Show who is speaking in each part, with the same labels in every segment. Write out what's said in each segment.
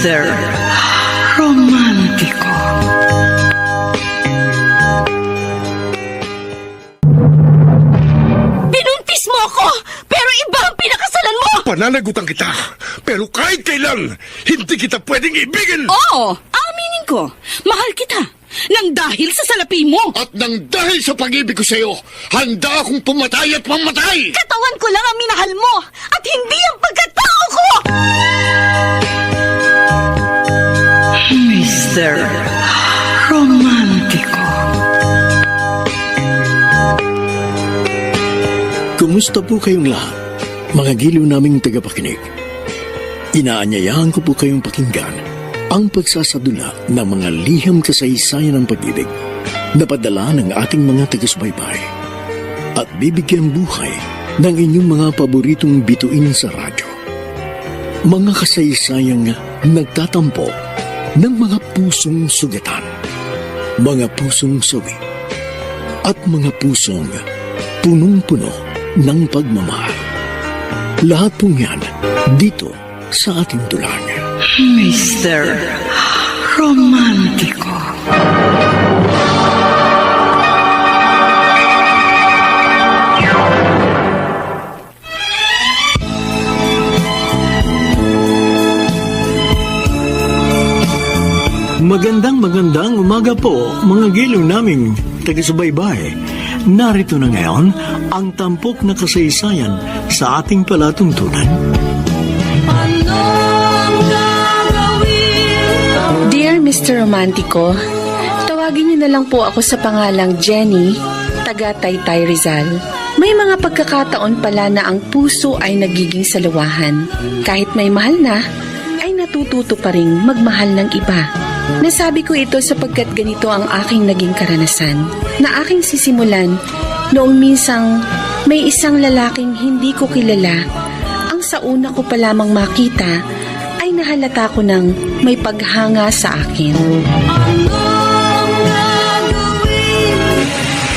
Speaker 1: Mr. Romántico.
Speaker 2: Binuntis mo ako, pero iba ang pinakasalan mo!
Speaker 3: Pananagutan kita, pero kahit kailan, hindi kita pwedeng ibigin!
Speaker 2: Oo, aminin ko, mahal kita, nang dahil sa salapi mo.
Speaker 3: At nang dahil sa pag-ibig ko sa'yo, handa akong pumatay at mamatay!
Speaker 2: Katawan ko lang ang minahal mo, at hindi ang pagkatao ko!
Speaker 1: Mr. Romántico.
Speaker 4: Kumusta po kayong lahat, mga giliw naming tagapakinig? Inaanyayahan ko po kayong pakinggan ang pagsasadula ng mga liham kasaysayan ng pag-ibig na padala ng ating mga taga-subaybay at bibigyan buhay ng inyong mga paboritong bituin sa radyo. Mga kasaysayang nagtatampo ng mga pusong sugatan, mga pusong sawi, at mga pusong punong-puno ng pagmamahal. Lahat pong yan dito sa ating dulang.
Speaker 1: Mr. Romántico.
Speaker 4: Magandang umaga po, mga giliw naming taga-subaybay. Narito na ngayon ang tampok na kasaysayan sa ating palatuntunan.
Speaker 5: Dear Mr. Romantico, tawagin niyo na lang po ako sa pangalang Jenny, taga Taytay Rizal. May mga pagkakataon pala na ang puso ay nagiging salawahan. Kahit may mahal na, ay natututo pa rin magmahal ng iba. Nasabi ko ito sapagkat ganito ang aking naging karanasan, na aking sisimulan noong minsang may isang lalaking hindi ko kilala. Ang sa una ko pa lamang makita ay nahalata ko ng may paghanga sa akin.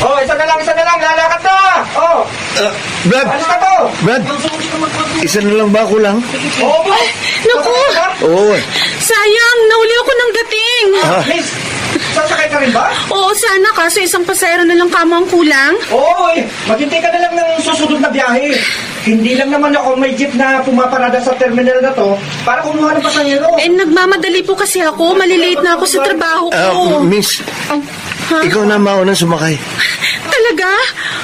Speaker 6: Oh, isa na lang, lalakad na! Oh!
Speaker 4: Brad!
Speaker 6: Alis na to!
Speaker 4: Brad! Isa na lang ba ako lang?
Speaker 6: Oo ba?
Speaker 5: Naku!
Speaker 4: Oo.
Speaker 5: Sayang! Nauli ako ng dating!
Speaker 6: Miss, sasakay ka rin ba?
Speaker 5: Oo, sana kaso isang pasayro na lang kamo ang kulang.
Speaker 6: Oo, maghintay ka na lang ng susunod na biyahe. Hindi lang naman ako may jeep na pumaparada sa terminal na to para kumuha ng pasahero.
Speaker 5: Eh, nagmamadali po kasi ako. Malilate na ako sa trabaho ko.
Speaker 4: Miss,
Speaker 5: Ha?
Speaker 4: ikaw na maunang sumakay.
Speaker 5: Talaga?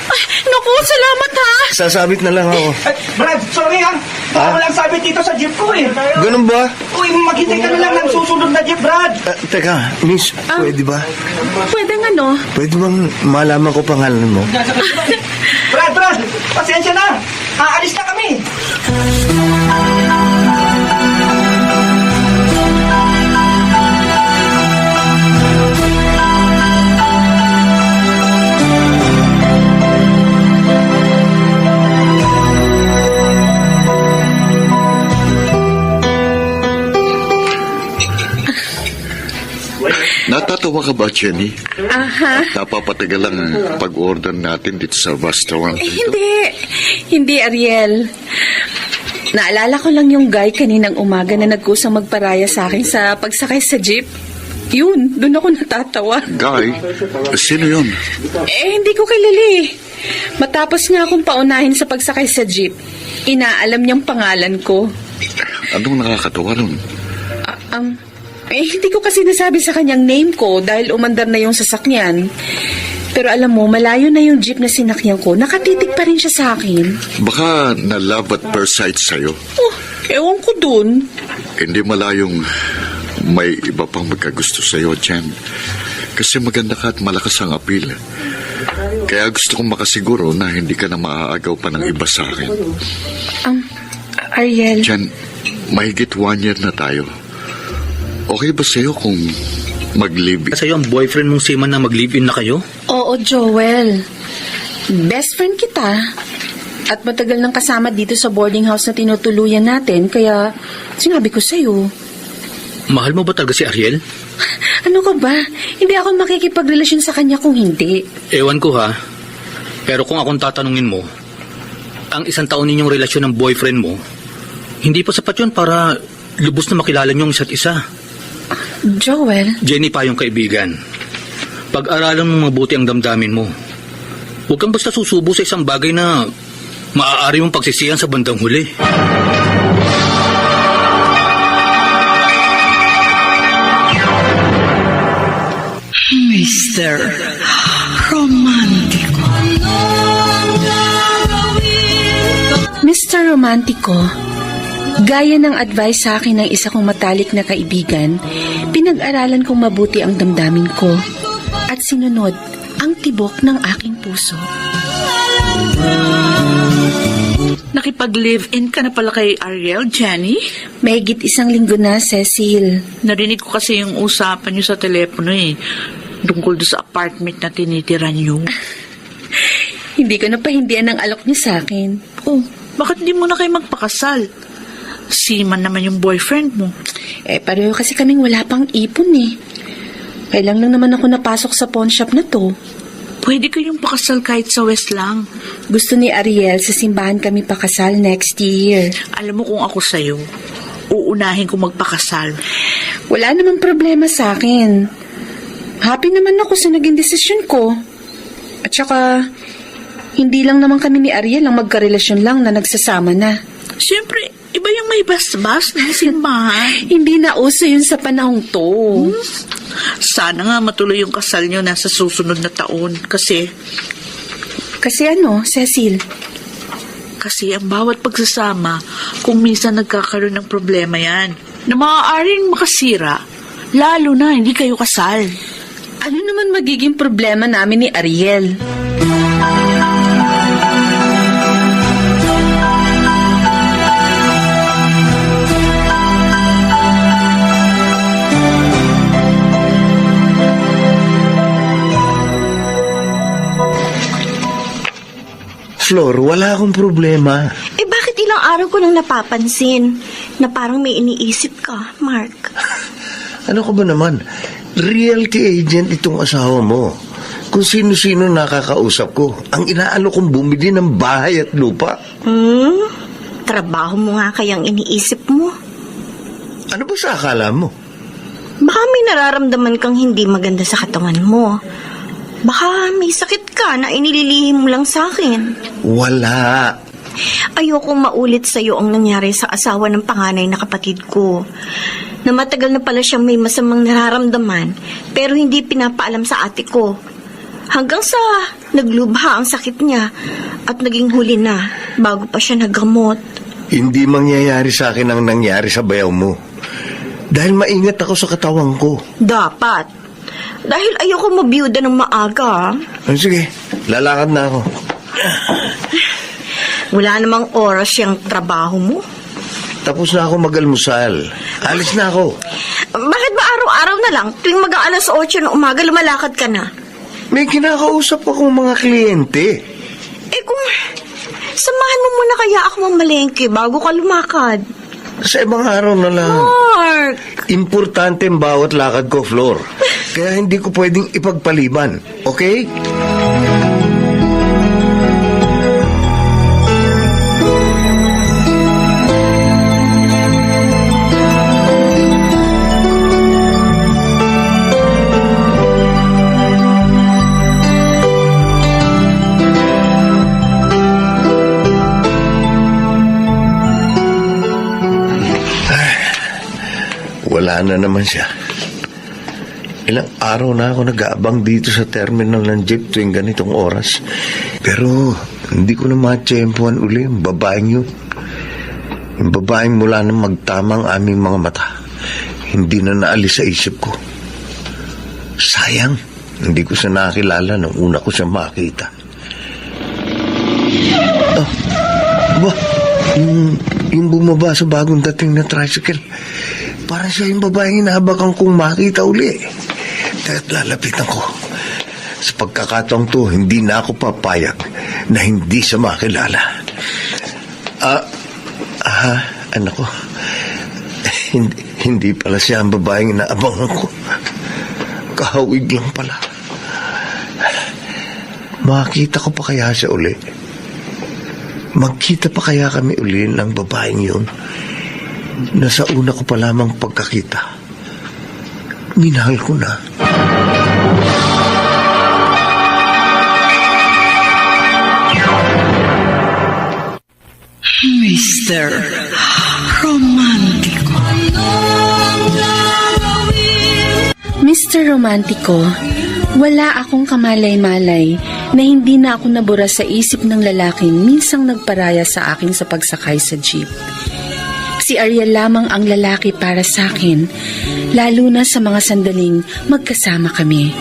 Speaker 5: Ay, naku, salamat ha!
Speaker 4: Sasabit na lang ako.
Speaker 6: Ay, Brad, sorry ha. Baka walang sabit dito sa jeep ko eh.
Speaker 4: Ganun ba?
Speaker 6: Uy, maghintay ka na lang ng susunod na jeep, Brad.
Speaker 4: Teka, Miss, pwede ba?
Speaker 5: Pwede nga, no?
Speaker 4: Pwede bang malaman ko pangalan mo?
Speaker 6: Brad, pasensya na. Aalis na kami.
Speaker 3: Natatawa ka ba, Jenny?
Speaker 5: Aha.
Speaker 3: Napapatagal ang pag-order natin dito sa restaurant
Speaker 5: Eh,
Speaker 3: dito.
Speaker 5: Hindi, Ariel. Naalala ko lang yung guy kaninang umaga na nagkusang magparaya sa akin sa pagsakay sa jeep. Yun, doon ako natatawa.
Speaker 3: Guy? Sino yun?
Speaker 5: Eh, hindi ko kilala eh. Matapos nga akong paunahin sa pagsakay sa jeep, inaalam niyang pangalan ko.
Speaker 3: Anong nakakatawa nun?
Speaker 5: Hindi ko kasi nasabi sa kanyang name ko dahil umandar na yung sasakyan. Pero alam mo, malayo na yung jeep na sinakyan ko. Nakatitig pa rin siya sa akin.
Speaker 3: Baka na-love at first sight sa'yo.
Speaker 5: Oh, ewan ko dun.
Speaker 3: Hindi malayong may iba pang magkagusto sa'yo, Jen. Kasi maganda ka at malakas ang appeal. Kaya gusto kong makasiguro na hindi ka na maaagaw pa ng iba sa akin.
Speaker 5: Ariel.
Speaker 3: Jen, mahigit 1 year na tayo. Okay ba sa'yo kung mag-live?
Speaker 7: Sa'yo ang boyfriend mong seaman na mag-live-in na kayo?
Speaker 5: Oo, Joel. Best friend kita. At matagal nang kasama dito sa boarding house na tinutuluyan natin, kaya sinabi ko sa'yo.
Speaker 7: Mahal mo ba talaga si Ariel?
Speaker 5: Ano ka ba? Hindi ako makikipagrelasyon sa kanya kung hindi.
Speaker 7: Ewan ko ha. Pero kung akong tatanungin mo, ang 1 taon ninyong relasyon ng boyfriend mo, hindi pa sapat yun para lubos na makilala niyo ang isa't isa.
Speaker 5: Joel,
Speaker 7: Jenny pa yung kaibigan. Pag-aralan mo mabuti ang damdamin mo. Huwag kang basta susubo sa isang bagay na maaari mong pagsisihan sa bandang huli.
Speaker 1: Mr. Romantico.
Speaker 5: Mr. Romantico, gaya ng advice sa akin ng isa kong matalik na kaibigan, pinag-aralan kong mabuti ang damdamin ko at sinunod ang tibok ng aking puso.
Speaker 2: Nakipag-live-in ka na pala kay Ariel, Jenny?
Speaker 5: Mahigit 1 linggo na, Cecil.
Speaker 2: Narinig ko kasi yung usapan niyo sa telepono tungkol doon sa apartment na tinitira niyo.
Speaker 5: Hindi ko napahindihan ng alok niyo sa akin.
Speaker 2: Oh, bakit hindi mo na kayo magpakasal? Seaman naman yung boyfriend mo.
Speaker 5: Pareho kasi kaming wala pang ipon eh. Kailan lang naman ako napasok sa pawn shop na to.
Speaker 2: Pwede kayong pakasal kahit sa West lang.
Speaker 5: Gusto ni Ariel sa simbahan kami pakasal next year.
Speaker 2: Alam mo kung ako sa'yo, uunahin ko magpakasal.
Speaker 5: Wala namang problema sa akin. Happy naman ako sa naging desisyon ko. At saka, hindi lang naman kami ni Ariel ang magkarelasyon lang na nagsasama na.
Speaker 2: Siyempre, iba yung may bas-bas ng simbahan.
Speaker 5: Hindi na uso yun sa panahong to.
Speaker 2: Sana nga matuloy yung kasal nyo na sa susunod na taon. Kasi
Speaker 5: Cecil?
Speaker 2: Kasi ang bawat pagsasama, kung minsan nagkakaroon ng problema yan, na maaaring makasira, lalo na hindi kayo kasal.
Speaker 5: Ano naman magiging problema namin ni Ariel?
Speaker 8: Flor, wala akong problema.
Speaker 9: Bakit ilang araw ko nang napapansin na parang may iniisip ka, Mark?
Speaker 8: Ano ka ba naman? Realty agent itong asawa mo. Kung sino-sino nakakausap ko, ang inaano kong bumili ng bahay at lupa.
Speaker 9: Trabaho mo nga kayang iniisip mo.
Speaker 8: Ano ba sa akala mo?
Speaker 9: Baka may nararamdaman kang hindi maganda sa katawan mo. Baka may sakit ka na inililihim mo lang sa akin.
Speaker 8: Wala.
Speaker 9: Ayokong maulit sa'yo ang nangyari sa asawa ng panganay na kapatid ko. Na matagal na pala siyang may masamang nararamdaman pero hindi pinapaalam sa ate ko. Hanggang sa naglubha ang sakit niya at naging huli na bago pa siya naggamot.
Speaker 8: Hindi mangyayari sa akin ang nangyari sa bayaw mo. Dahil maingat ako sa katawan ko.
Speaker 9: Dapat. Dahil ayoko mabiyuda ng maaga.
Speaker 8: Sige, lalakad na ako.
Speaker 9: Wala namang oras yung trabaho mo.
Speaker 8: Tapos na ako mag-almusal. Alis na ako.
Speaker 9: Bakit ba araw-araw na lang tuwing mag-aalas 8 ng umaga lumalakad ka na?
Speaker 8: May kinakausap akong mga kliyente.
Speaker 9: Kung samahan mo muna kaya ako mamalengke bago ka lumakad.
Speaker 8: Sa ibang araw na lang.
Speaker 9: Mark!
Speaker 8: Importante ang bawat lakad ko, Flor. Kaya hindi ko pwedeng ipagpaliban. Okay? Wala na naman siya. Ilang araw na ako nag-aabang dito sa terminal ng jeep tuwing ganitong oras. Pero hindi ko na matsyempohan uli yung babaeng yun. Yung babaeng mula nang magtamang aming mga mata. Hindi na naalis sa isip ko. Sayang, hindi ko siya nakilala nung una ko siya makita. Yung bumaba sa bagong dating na tricycle. Parang siya yung babaeng inahabakan kong makita uli. Kaya't lalapitan ko. Sa pagkakataong to, hindi na ako papayag na hindi siya makilala. Anak ko. Hindi pala siya ang babaeng inaabangan ko. Kahawig lang pala. Makita ko pa kaya siya uli? Magkita pa kaya kami uli ng babaeng yun? na sa una ko pa lamang pagkakita, minahal ko na.
Speaker 1: Mr. Romantico.
Speaker 5: Mr. Romantico, wala akong kamalay-malay na hindi na ako nabura sa isip ng lalaking minsang nagparaya sa akin sa pagsakay sa jeep. Si Ariel lamang ang lalaki para sa akin, lalo na sa mga sandaling magkasama kami.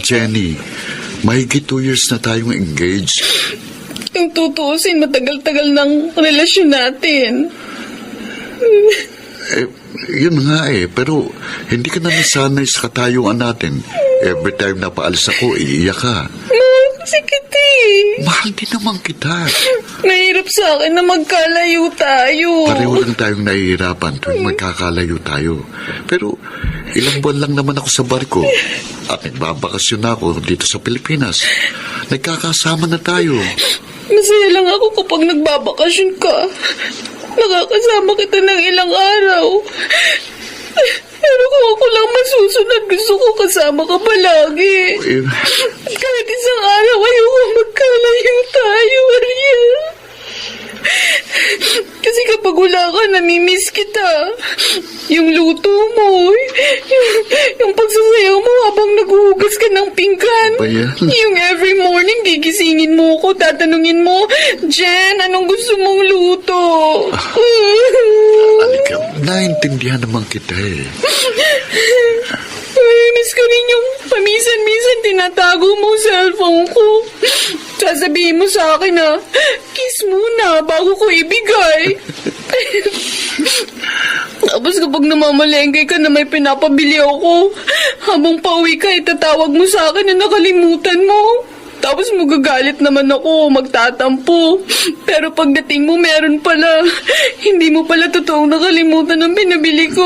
Speaker 3: Jenny, mahigit 2 years na tayong engaged.
Speaker 5: Yung tutuusin, matagal-tagal ng relasyon natin.
Speaker 3: Yun nga pero hindi ka na nasanay sa katayuan natin. Every time na paalis ako, iiyak ka.
Speaker 5: Kasi kiti.
Speaker 3: Mahal din naman kita.
Speaker 5: Mahirap sa akin na magkalayo tayo.
Speaker 3: Pareho lang tayong nahihirapan tuwing magkakalayo tayo. Pero ilang buwan lang naman ako sa barko at nagbabakasyon na ako dito sa Pilipinas. Nagkakasama na tayo.
Speaker 5: Masaya lang ako kapag nagbabakasyon ka. Nakakasama kita ng ilang araw. Pero kung ako lang masusunod, gusto ko kasama ka palagi. Kahit isang araw, ayoko magkalayo tayo, Ariel. Kasi kapag wala ka, namimiss kita. Yung luto mo, yung pagsasayaw mo habang naghuhugas ka ng pinggan. Yung every morning, gigisingin mo ko, tatanungin mo, Jen, anong gusto mong luto?
Speaker 3: Alika, naintindihan naman kita
Speaker 5: Miss ko rin yung paminsan-minsan tinatago mo cellphone ko. Sasabihin mo sa akin na, kiss muna bago ko ibigay. Tapos kapag namamalengke ka na may pinapabili ako, habang pauwi ka, itatawag mo sa akin na nakalimutan mo. Tapos magagalit naman ako, magtatampo. Pero pagdating mo, meron pala. Hindi mo pala totoong nakalimutan ang pinabili ko.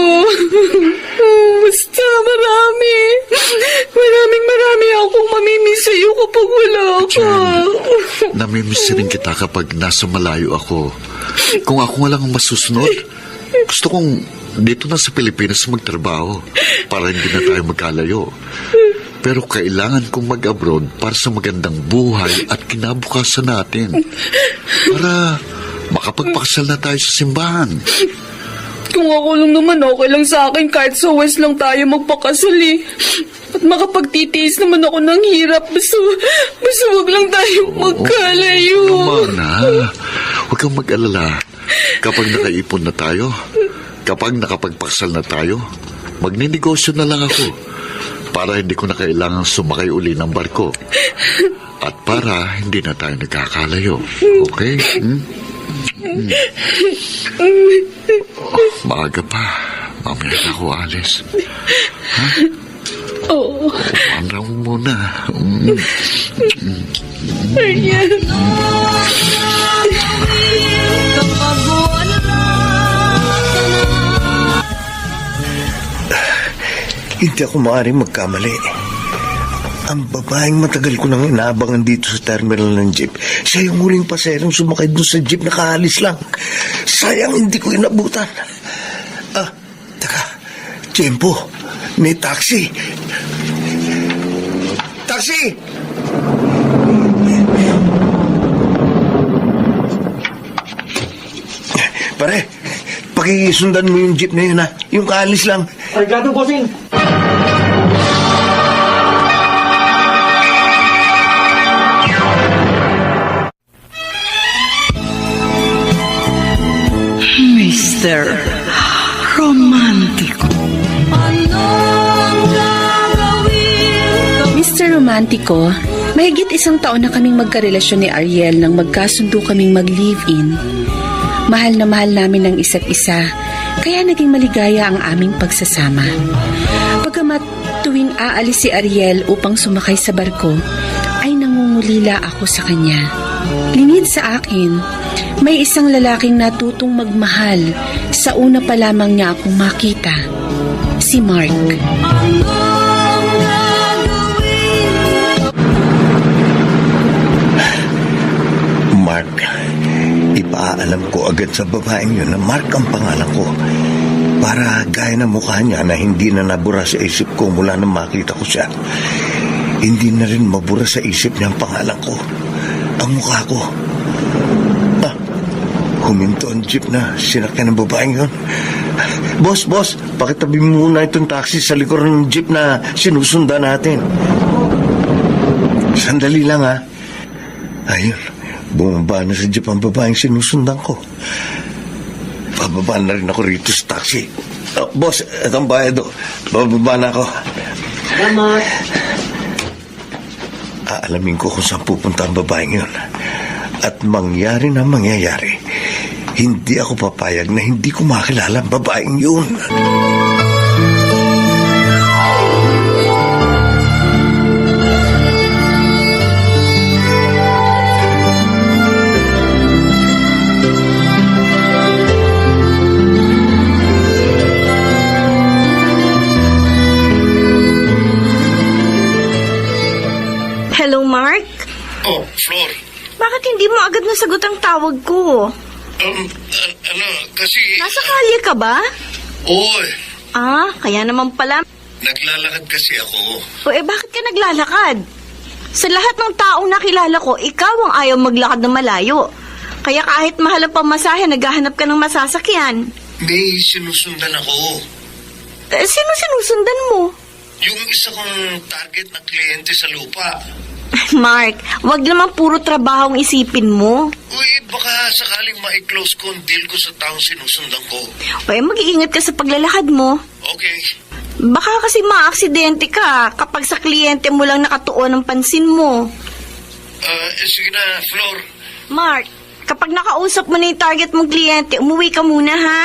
Speaker 5: Basta marami. Maraming akong mamimiss sa'yo kapag wala ka.
Speaker 3: Namimiss rin kita kapag nasa malayo ako. Kung ako nga lang ang masusunod, gusto kong dito na sa Pilipinas magtrabaho para hindi na tayo magkalayo. Pero kailangan kong mag-abroad para sa magandang buhay at kinabukasan natin. Para makapagpakasal na tayo sa simbahan.
Speaker 5: Kung ako lang naman, okay lang sa akin kahit sa West lang tayo magpakasal At makapagtitiis naman ako ng hirap. Basta wag lang tayo magkalayo.
Speaker 3: Huwag kang mag-alala. Kapag nakaipon na tayo, kapag nakapagpakasal na tayo, magninegosyo na lang ako. Para hindi ko na kailangang sumakay uli ng barko. At para hindi na tayo nagkakalayo. Okay? Maaga pa. Mamaya na ako alis. Ha?
Speaker 5: Oo.
Speaker 3: Panda mo muna.
Speaker 5: Ariel.
Speaker 8: Hindi ako maaaring magkamali. Ang babaeng matagal ko nang inaabangan dito sa terminal ng jeep, siya yung huling paserong sumakay doon sa jeep, nakaalis lang. Sayang hindi ko inabutan. Teka, Jempo, may taxi. Taxi! Pare, pakisundan mo yung jeep na yun yung kaalis lang.
Speaker 6: Arigato, bossing.
Speaker 1: Mr. Romantico.
Speaker 5: Mr. Romantico, mahigit 1 taon na kaming magkarelasyon ni Ariel nang magkasundo kaming mag-live-in. Mahal na mahal namin ang isa't isa, kaya naging maligaya ang aming pagsasama. Pagkamat tuwing aalis si Ariel upang sumakay sa barko, ay nangungulila ako sa kanya. Lingid sa akin, may isang lalaking natutong magmahal sa una pa lamang niya akong makita, si Mark.
Speaker 8: Ipapaalam ko agad sa babaeng yun na Mark ang pangalan ko. Para gaya ng mukha niya na hindi na nabura sa isip ko mula nang makita ko siya. Hindi na rin mabura sa isip niya ang pangalan ko. Ang mukha ko. Huminto ang jeep na sinakyan ng babaeng yun. Boss, pakitabi mo muna itong taxi sa likod ng jeep na sinusundan natin. Sandali lang ha. Ayun, bumaba na sa jeep ang babaeng sinusundan ko. Bababa na rin ako rito sa taxi. Boss, itong bayad. Bababa na ako.
Speaker 9: Salamat.
Speaker 8: Aalamin ko kung saan pupunta ang babaeng yun. At mangyari na mangyayari, hindi ako papayag na hindi ko makilala ang babaeng yun.
Speaker 9: Hello, Mark?
Speaker 8: Oh, Flor.
Speaker 9: Bakit hindi mo agad nasagot ang tawag ko?
Speaker 8: Kasi...
Speaker 9: Nasa kalye ka ba?
Speaker 8: Oo,
Speaker 9: Kaya naman pala.
Speaker 8: naglalakad kasi ako.
Speaker 9: Bakit ka naglalakad? Sa lahat ng taong nakilala ko, ikaw ang ayaw maglakad na malayo. Kaya kahit mahal ang pamasahe, naghahanap ka ng masasakyan.
Speaker 8: May sinusundan ako.
Speaker 9: Sino sinusundan mo?
Speaker 8: Yung isa kong target na kliyente sa lupa.
Speaker 9: Mark, wag naman puro trabaho ang isipin mo.
Speaker 8: Uy, baka sakaling ma-close ko ang deal ko sa taong sinusundan ko.
Speaker 9: Mag-iingat ka sa paglalakad mo.
Speaker 8: Okay.
Speaker 9: Baka kasi maaksidente ka kapag sa kliyente mo lang nakatuon ang pansin mo.
Speaker 8: Sige na, Flor.
Speaker 9: Mark, kapag nakausap mo na yung target mong kliyente, umuwi ka muna, ha?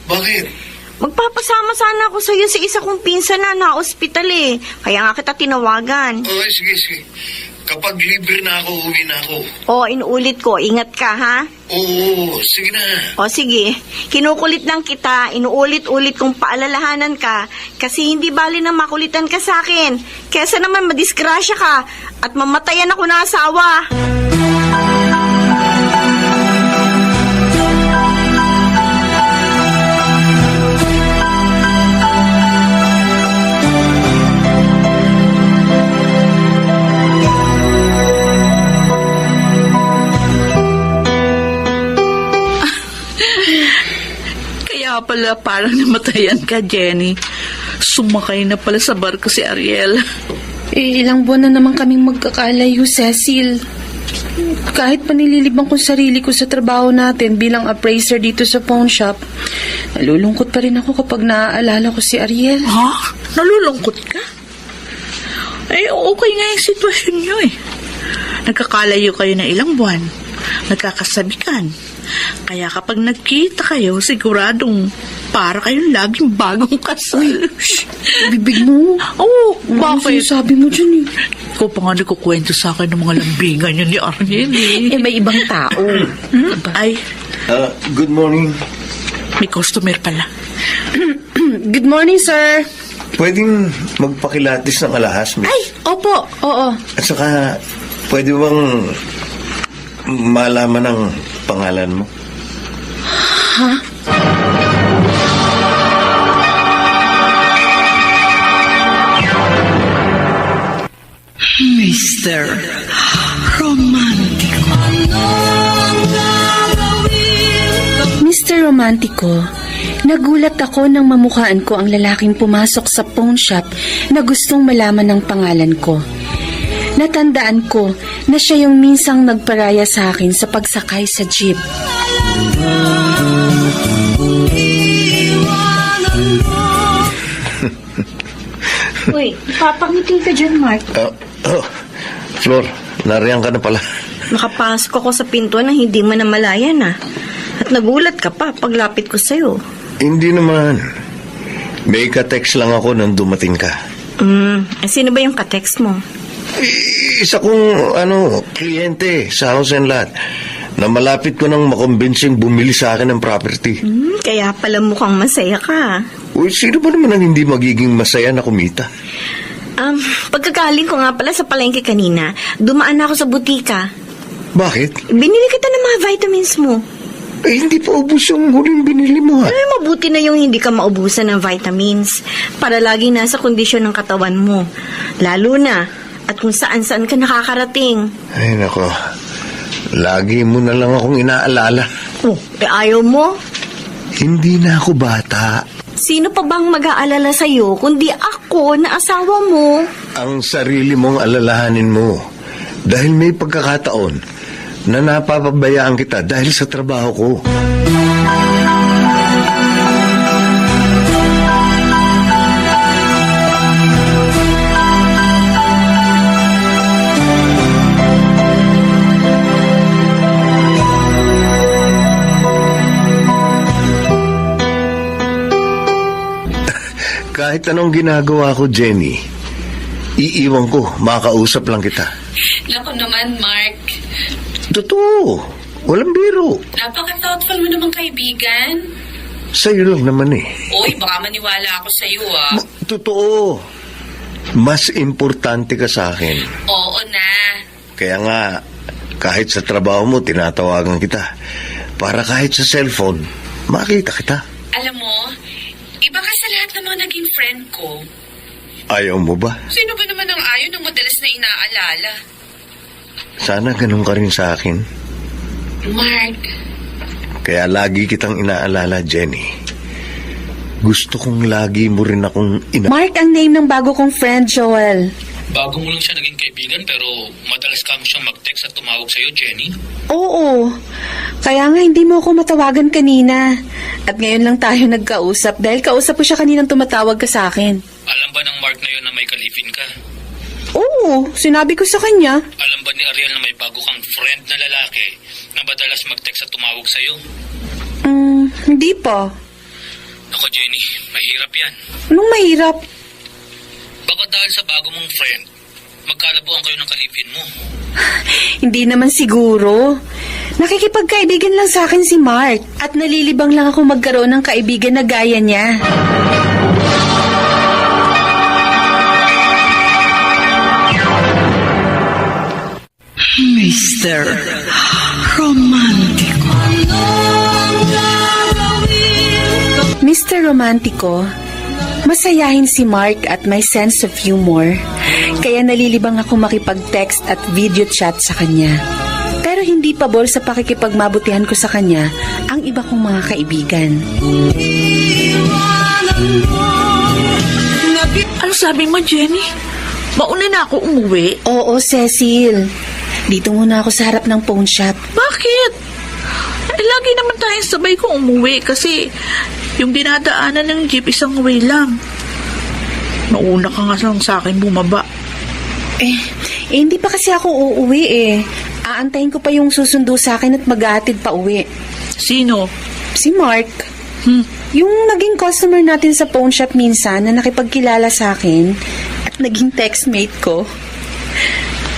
Speaker 8: Bakit?
Speaker 9: Magpapasama sana ako sa'yo sa isa kong pinsan na na-hospital eh. Kaya nga kita tinawagan.
Speaker 8: Sige. Kapag libre na ako, uwi na ako.
Speaker 9: Inuulit ko, ingat ka, ha?
Speaker 8: Oo, sige na.
Speaker 9: Sige. Kinukulit lang kita, inuulit-ulit kong paalalahanan ka kasi hindi bali na makulitan ka sa akin. Kesa naman madisgrasya ka at mamatayan ako ng asawa.
Speaker 2: Kaya pala parang namatayan ka, Jenny. Sumakay na pala sa barko si Ariel.
Speaker 5: Ilang buwan na naman kaming magkakalayo, Cecil. Kahit panililibang ko sarili ko sa trabaho natin bilang appraiser dito sa pawn shop, nalulungkot pa rin ako kapag naaalala ko si Ariel.
Speaker 2: Ha? Nalulungkot ka? Okay nga yung sitwasyon nyo eh. Nagkakalayo kayo na ilang buwan. Nagkakasabikan. Kaya kapag nagkita kayo, siguradong para kayong laging bagong kasal.
Speaker 5: Bibig mo.
Speaker 2: Oo,
Speaker 5: Bakit?
Speaker 2: bakit?
Speaker 5: Sabi mo dyan eh.
Speaker 2: Ikaw pa nga nagkukwento sa akin ng mga lambingan niya ni Ariel eh.
Speaker 5: May ibang tao.
Speaker 2: Ay,
Speaker 8: Good morning.
Speaker 2: may customer pala.
Speaker 5: Good morning, sir.
Speaker 8: Pwedeng magpakilatis ng alahas, miss?
Speaker 5: Ay, opo. Oo.
Speaker 8: At saka, pwede bang malaman ang pangalan mo?
Speaker 5: Ha?
Speaker 1: Mr. Romantico.
Speaker 5: Mr. Romantico, nagulat ako nang mamukhaan ko ang lalaking pumasok sa pawn shop na gustong malaman ng pangalan ko. Natandaan ko na siya yung minsang nagparaya sa akin sa pagsakay sa jeep.
Speaker 9: Uy, papangiti ka dyan, Mark.
Speaker 8: Flor, nariyan ka na pala.
Speaker 9: Nakapasok ako sa pinto na hindi mo namalayan At nagulat ka pa paglapit ko sa'yo.
Speaker 8: Hindi naman. May ka-text lang ako nang dumating ka.
Speaker 9: Sino ba yung ka-text mo?
Speaker 8: Isa kong, kliyente sa house and lot na malapit ko nang makombinsing bumili sa akin ng property.
Speaker 9: Kaya pala mukhang masaya ka.
Speaker 8: Uy, sino ba naman ang hindi magiging masaya na kumita?
Speaker 9: Pagkagaling ko nga pala sa palengke kanina, dumaan na ako sa butika.
Speaker 8: Bakit?
Speaker 9: Binili kita ng mga vitamins mo.
Speaker 8: Hindi pa ubus yung huling binili mo, ha?
Speaker 9: Ay, mabuti na yung hindi ka maubusan ng vitamins para laging nasa kondisyon ng katawan mo. Lalo na at kung saan-saan ka nakakarating.
Speaker 8: Ay, nako. Lagi mo na lang akong inaalala.
Speaker 9: Oh, ayaw mo?
Speaker 8: Hindi na ako bata.
Speaker 9: Sino pa bang mag-aalala sa'yo kundi ako na asawa mo?
Speaker 8: Ang sarili mong alalahanin mo. Dahil may pagkakataon na napapabayaan kita dahil sa trabaho ko. Kahit anong ginagawa ko, Jenny, iiwan ko, makausap lang kita.
Speaker 10: Naku naman, Mark.
Speaker 8: Totoo, walang biro.
Speaker 10: Napaka-thoughtful mo namang kaibigan.
Speaker 8: Sa'yo lang naman eh.
Speaker 10: Uy, baka maniwala ako sa'yo, ah.
Speaker 8: Totoo. Mas importante ka sa akin.
Speaker 10: Oo na.
Speaker 8: Kaya nga, kahit sa trabaho mo, tinatawagan kita. Para kahit sa cellphone, makita kita.
Speaker 10: Alam mo, iba ka sa lahat ng mga naging friend ko.
Speaker 8: Ayaw mo ba?
Speaker 10: Sino ba naman ang ayaw ng madalas na inaalala?
Speaker 8: Sana ganun ka rin sa akin.
Speaker 10: Mark.
Speaker 8: Kaya lagi kitang inaalala, Jenny. Gusto kong lagi mo rin akong
Speaker 5: Mark ang name ng bago kong friend, Joel.
Speaker 7: Bago mo lang siya naging kaibigan pero madalas ka mo siyang mag-text at tumawag sa'yo, Jenny.
Speaker 5: Oo. Kaya nga hindi mo ako matawagan kanina. At ngayon lang tayo nagkausap dahil kausap ko siya kaninang tumatawag ka sa akin.
Speaker 7: Alam ba ng Mark na yun na may kalipin ka?
Speaker 5: Oo, sinabi ko sa kanya.
Speaker 7: Alam ba ni Ariel na may bago kang friend na lalaki na madalas mag-text at tumawag sa'yo?
Speaker 5: Hindi pa.
Speaker 7: Ako, Jenny, mahirap yan.
Speaker 5: Anong mahirap?
Speaker 7: Baka dahil sa bago mong friend, magkalabuan kayo ng kalipin mo.
Speaker 5: Hindi naman siguro. Nakikipagkaibigan lang sa akin si Mark at nalilibang lang ako magkaroon ng kaibigan na gaya niya.
Speaker 1: Mr. Romantico.
Speaker 5: Mr. Romantico, masayahin si Mark at may sense of humor, kaya nalilibang ako makipag-text at video chat sa kanya. Pero hindi pabor sa pakikipagmabutihan ko sa kanya ang iba kong mga kaibigan.
Speaker 2: Ano sabi mo, Jenny? Mauna na ako umuwi.
Speaker 5: Oo, Cecil. Dito muna ako sa harap ng phone shop.
Speaker 2: Bakit? Eh, lagi naman tayong sabay ko umuwi kasi yung dinadaanan ng jeep isang way lang. Nauna ka nga sa akin bumaba.
Speaker 5: Hindi pa kasi ako uuwi eh. Aantayin ko pa yung susundo sa akin at mag-aatid pa uwi.
Speaker 2: Sino?
Speaker 5: Si Mark. Yung naging customer natin sa phone shop minsan na nakipagkilala sa akin at naging textmate ko.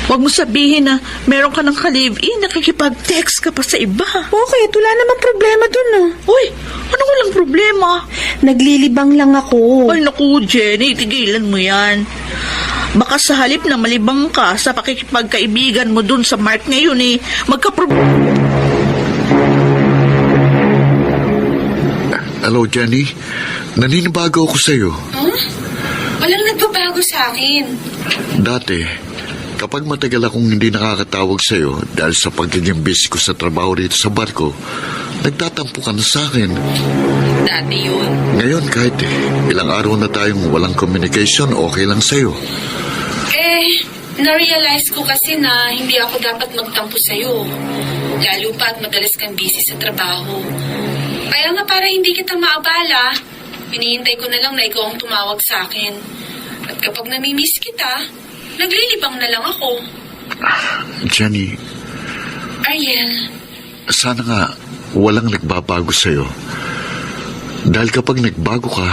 Speaker 2: Huwag mo sabihin na meron ka ng ka-live-in, nakikipag-text ka pa sa iba.
Speaker 5: Okay, wala namang problema dun ah.
Speaker 2: Uy, ano walang problema?
Speaker 5: Naglilibang lang ako.
Speaker 2: Ay naku, Jenny, tigilan mo yan. Baka sa halip na malibang ka sa pakikipagkaibigan mo dun sa Mark ngayon eh,
Speaker 3: Hello, Jenny. Naninibago ako sa'yo.
Speaker 10: Huh? Walang nagbabago sa akin.
Speaker 3: Dati, kapag matagal akong hindi nakakatawag sa'yo dahil sa pagiging busy ko sa trabaho rito sa barko, nagtatampo ka na sa akin.
Speaker 10: Dati yun.
Speaker 3: Ngayon, kahit ilang araw na tayong walang communication, okay lang sa'yo.
Speaker 10: Na-realize ko kasi na hindi ako dapat magtampo sa'yo. Lalo pa at madalas kang busy sa trabaho. Kaya nga para hindi kita maabala, hinihintay ko na lang na ikaw ang tumawag sa akin. At kapag namimiss kita, naglilibang na lang ako.
Speaker 3: Jenny,
Speaker 10: Ariel.
Speaker 3: sana nga walang nagbabago sa'yo. Dahil kapag nagbago ka,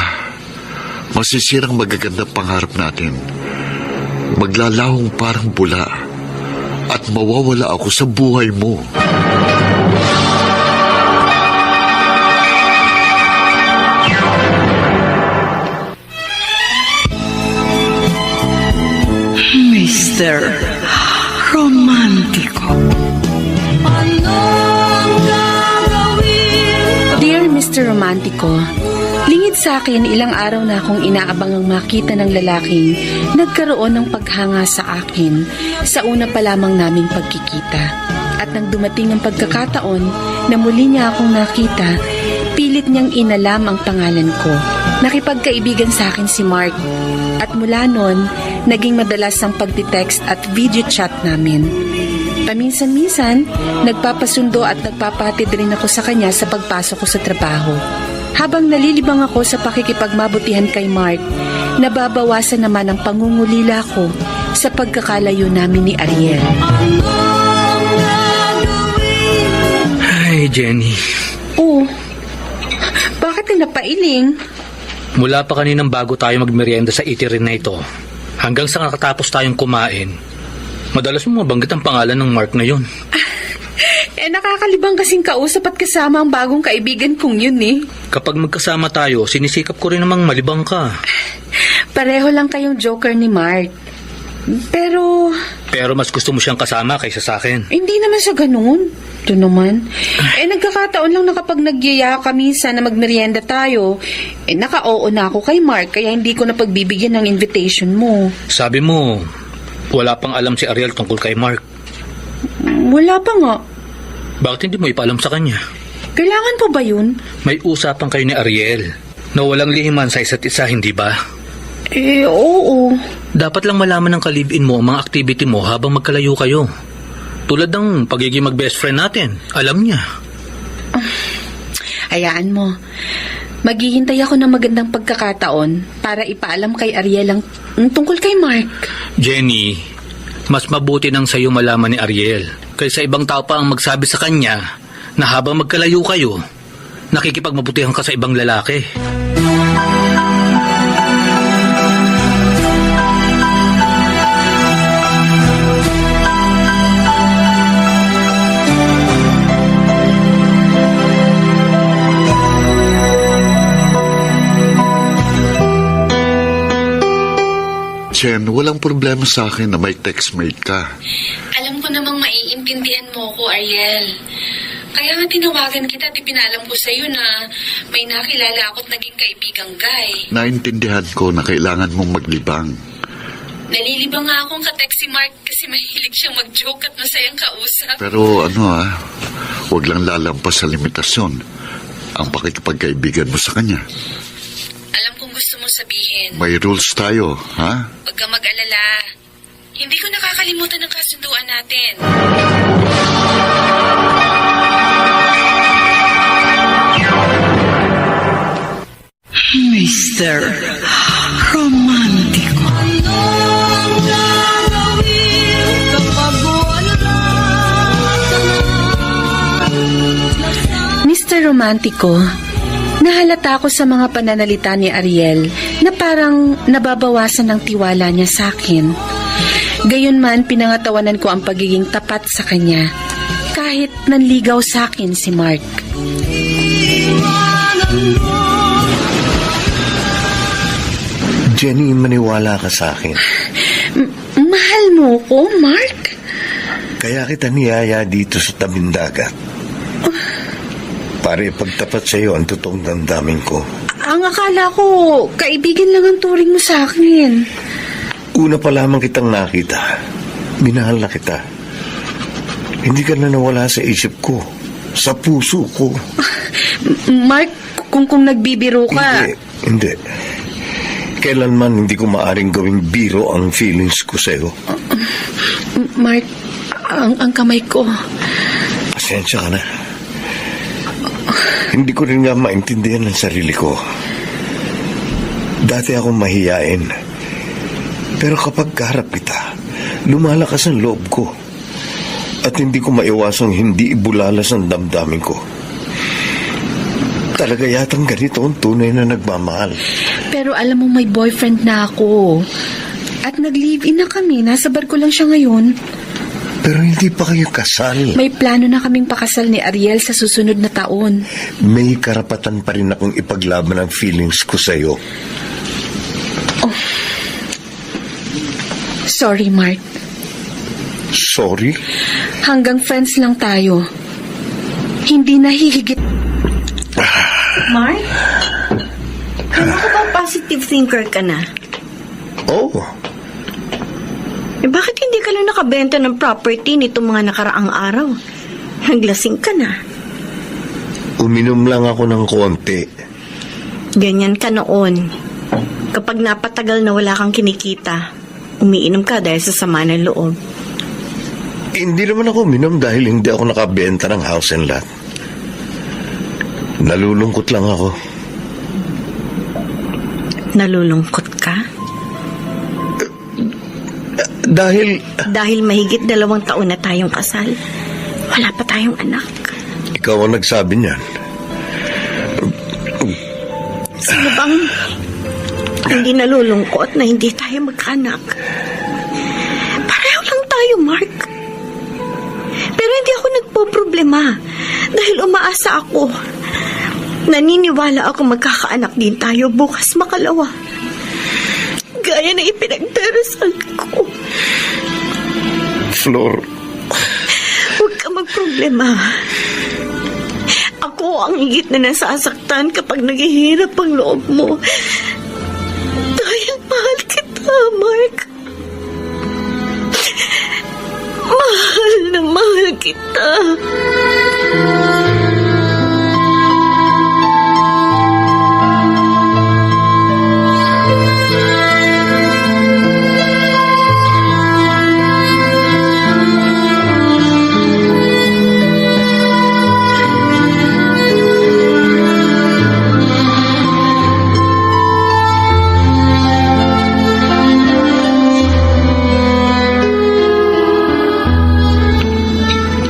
Speaker 3: masisirang magagandang pangarap natin. Maglalahong parang bula at mawawala ako sa buhay mo.
Speaker 1: Mr. Romantico.
Speaker 10: Anong gagawin
Speaker 5: Mr. Romantico, lingid sa akin ilang araw na akong inaabangang makita ng lalaking nagkaroon ng paghanga sa akin sa una pa lamang naming pagkikita. At nang dumating ang pagkakataon na muli niya akong nakita, pilit niyang inalam ang pangalan ko. Nakipagkaibigan sa akin si Mark. At mula noon, naging madalas ang pagtitext at video chat namin. Paminsan-minsan, nagpapasundo at nagpapatid rin ako sa kanya sa pagpasok ko sa trabaho. Habang nalilibang ako sa pakikipagmabutihan kay Mark, nababawasan naman ang pangungulila ko sa pagkakalayo namin ni Ariel.
Speaker 7: Ay, Jenny.
Speaker 5: Oh, bakit ka napailing?
Speaker 7: Mula pa kaninang bago tayo magmerienda sa eatery na ito, hanggang sa nakatapos tayong kumain, madalas mo mabanggit ang pangalan ng Mark na yun.
Speaker 5: Nakakalibang kasing kausap at kasama ang bagong kaibigan kong yun eh.
Speaker 7: Kapag magkasama tayo, sinisikap ko rin namang malibang ka.
Speaker 5: Pareho lang kayong joker ni Mark. Pero
Speaker 7: mas gusto mo siyang kasama kaysa sa akin.
Speaker 5: hindi naman sa ganun. Ito naman. Nagkakataon lang na kapag nagyaya ka minsan na magmerienda tayo, naka-oo na ako kay Mark, kaya hindi ko na pagbibigyan ng invitation mo.
Speaker 7: Sabi mo, wala pang alam si Ariel tungkol kay Mark.
Speaker 5: Wala pa nga.
Speaker 7: Bakit hindi mo ipaalam sa kanya?
Speaker 5: Kailangan pa ba yun?
Speaker 7: May usapan kayo ni Ariel na walang lihiman sa isa't isa, hindi ba?
Speaker 5: Oo.
Speaker 7: Dapat lang malaman ng kalibin mo ang mga activity mo habang magkalayo kayo. Tulad ng pagiging mag-best friend natin. Alam niya.
Speaker 5: Hayaan mo. Maghihintay ako ng magandang pagkakataon para ipaalam kay Ariel ang tungkol kay Mark.
Speaker 7: Jenny, mas mabuti nang sa'yo malaman ni Ariel kaysa ibang tao pa ang magsabi sa kanya na habang magkalayo kayo, nakikipagmabutihan ka sa ibang lalaki.
Speaker 3: Jen, walang problema sa akin na may textmate ka.
Speaker 10: Alam ko namang maiintindihan mo ko, Ariel. Kaya nga tinawagan kita at ipinalam ko sa'yo na may nakilala ako't naging kaibigang guy.
Speaker 3: Naintindihan ko na kailangan mong maglibang.
Speaker 10: Nalilibang nga akong ka-text si Mark kasi mahilig siyang mag-joke at masayang kausap.
Speaker 3: Pero huwag lang lalampas sa limitasyon ang pakikipagkaibigan mo sa kanya.
Speaker 10: Alam kong gusto mo sabihin.
Speaker 3: May rules tayo, ha?
Speaker 10: Huwag kang mag-alala. Hindi ko nakakalimutan ang kasunduan natin.
Speaker 1: Mr. Romantico.
Speaker 5: Mr. Romantico, nahalata ako sa mga pananalita ni Ariel na parang nababawasan ng tiwala niya sa akin. Gayunman, pinangatawanan ko ang pagiging tapat sa kanya kahit nanligaw sa akin si Mark.
Speaker 8: Jenny, maniwala ka sa akin.
Speaker 5: Mahal mo ko, Mark?
Speaker 8: Kaya kita niyaya dito sa tabing dagat. Para ipagtapat sa iyo ang totoong damdamin ko.
Speaker 5: Ang akala ko, kaibigan lang ang turing mo sa akin.
Speaker 8: Una pa lamang kitang nakita. Minahal na kita. Hindi ka na nawala sa isip ko. Sa puso ko.
Speaker 5: Mark, kung nagbibiro ka...
Speaker 8: Hindi. Kailanman hindi ko maaring gawing biro ang feelings ko sa iyo.
Speaker 5: Mark, ang kamay ko...
Speaker 8: Pasensya ka na. Hindi ko rin nga maintindihan ang sarili ko. Dati akong mahiyain. Pero kapag kaharap kita, lumalakas ang loob ko. At hindi ko maiwasang hindi ibulalas ang damdamin ko. Talaga yatang ganito ang tunay na nagmamahal.
Speaker 5: Pero alam mo, may boyfriend na ako. At nag-live-in na kami. Nasa barko lang siya ngayon.
Speaker 8: Pero hindi pa kayo kasal.
Speaker 5: May plano na kaming pakasal ni Ariel sa susunod na taon.
Speaker 8: May karapatan pa rin akong ipaglaban ang feelings ko sa iyo.
Speaker 5: Oh. Sorry, Mark.
Speaker 8: Sorry?
Speaker 5: Hanggang friends lang tayo. Hindi na hihigit.
Speaker 9: Mark? Kala ko ba positive thinker ka na?
Speaker 8: Oo.
Speaker 9: Bakit hindi ka lang nakabenta ng property nitong mga nakaraang araw? Naglasing ka na.
Speaker 8: Uminom lang ako ng konti.
Speaker 9: Ganyan ka noon. Kapag napatagal na wala kang kinikita, umiinom ka dahil sa sama ng loob.
Speaker 8: Hindi naman ako uminom dahil hindi ako nakabenta ng house and lot. Nalulungkot lang ako.
Speaker 9: Nalulungkot ka? Dahil mahigit 2 taon na tayong kasal. Wala pa tayong anak.
Speaker 8: Ikaw ang nagsabi niyan.
Speaker 9: Sino bang hindi nalulungkot na hindi tayo magkaanak? Pareho lang tayo, Mark. Pero hindi ako nagpo-problema dahil umaasa ako. Naniniwala ako magkakaanak din tayo bukas makalawa. Gaya na ipinagdarasal ko.
Speaker 8: Flor.
Speaker 9: Huwag ka magproblema. Ako ang higit na nasasaktan kapag naghihirap ang loob mo. Dahil mahal kita, Mark. Mahal na mahal kita.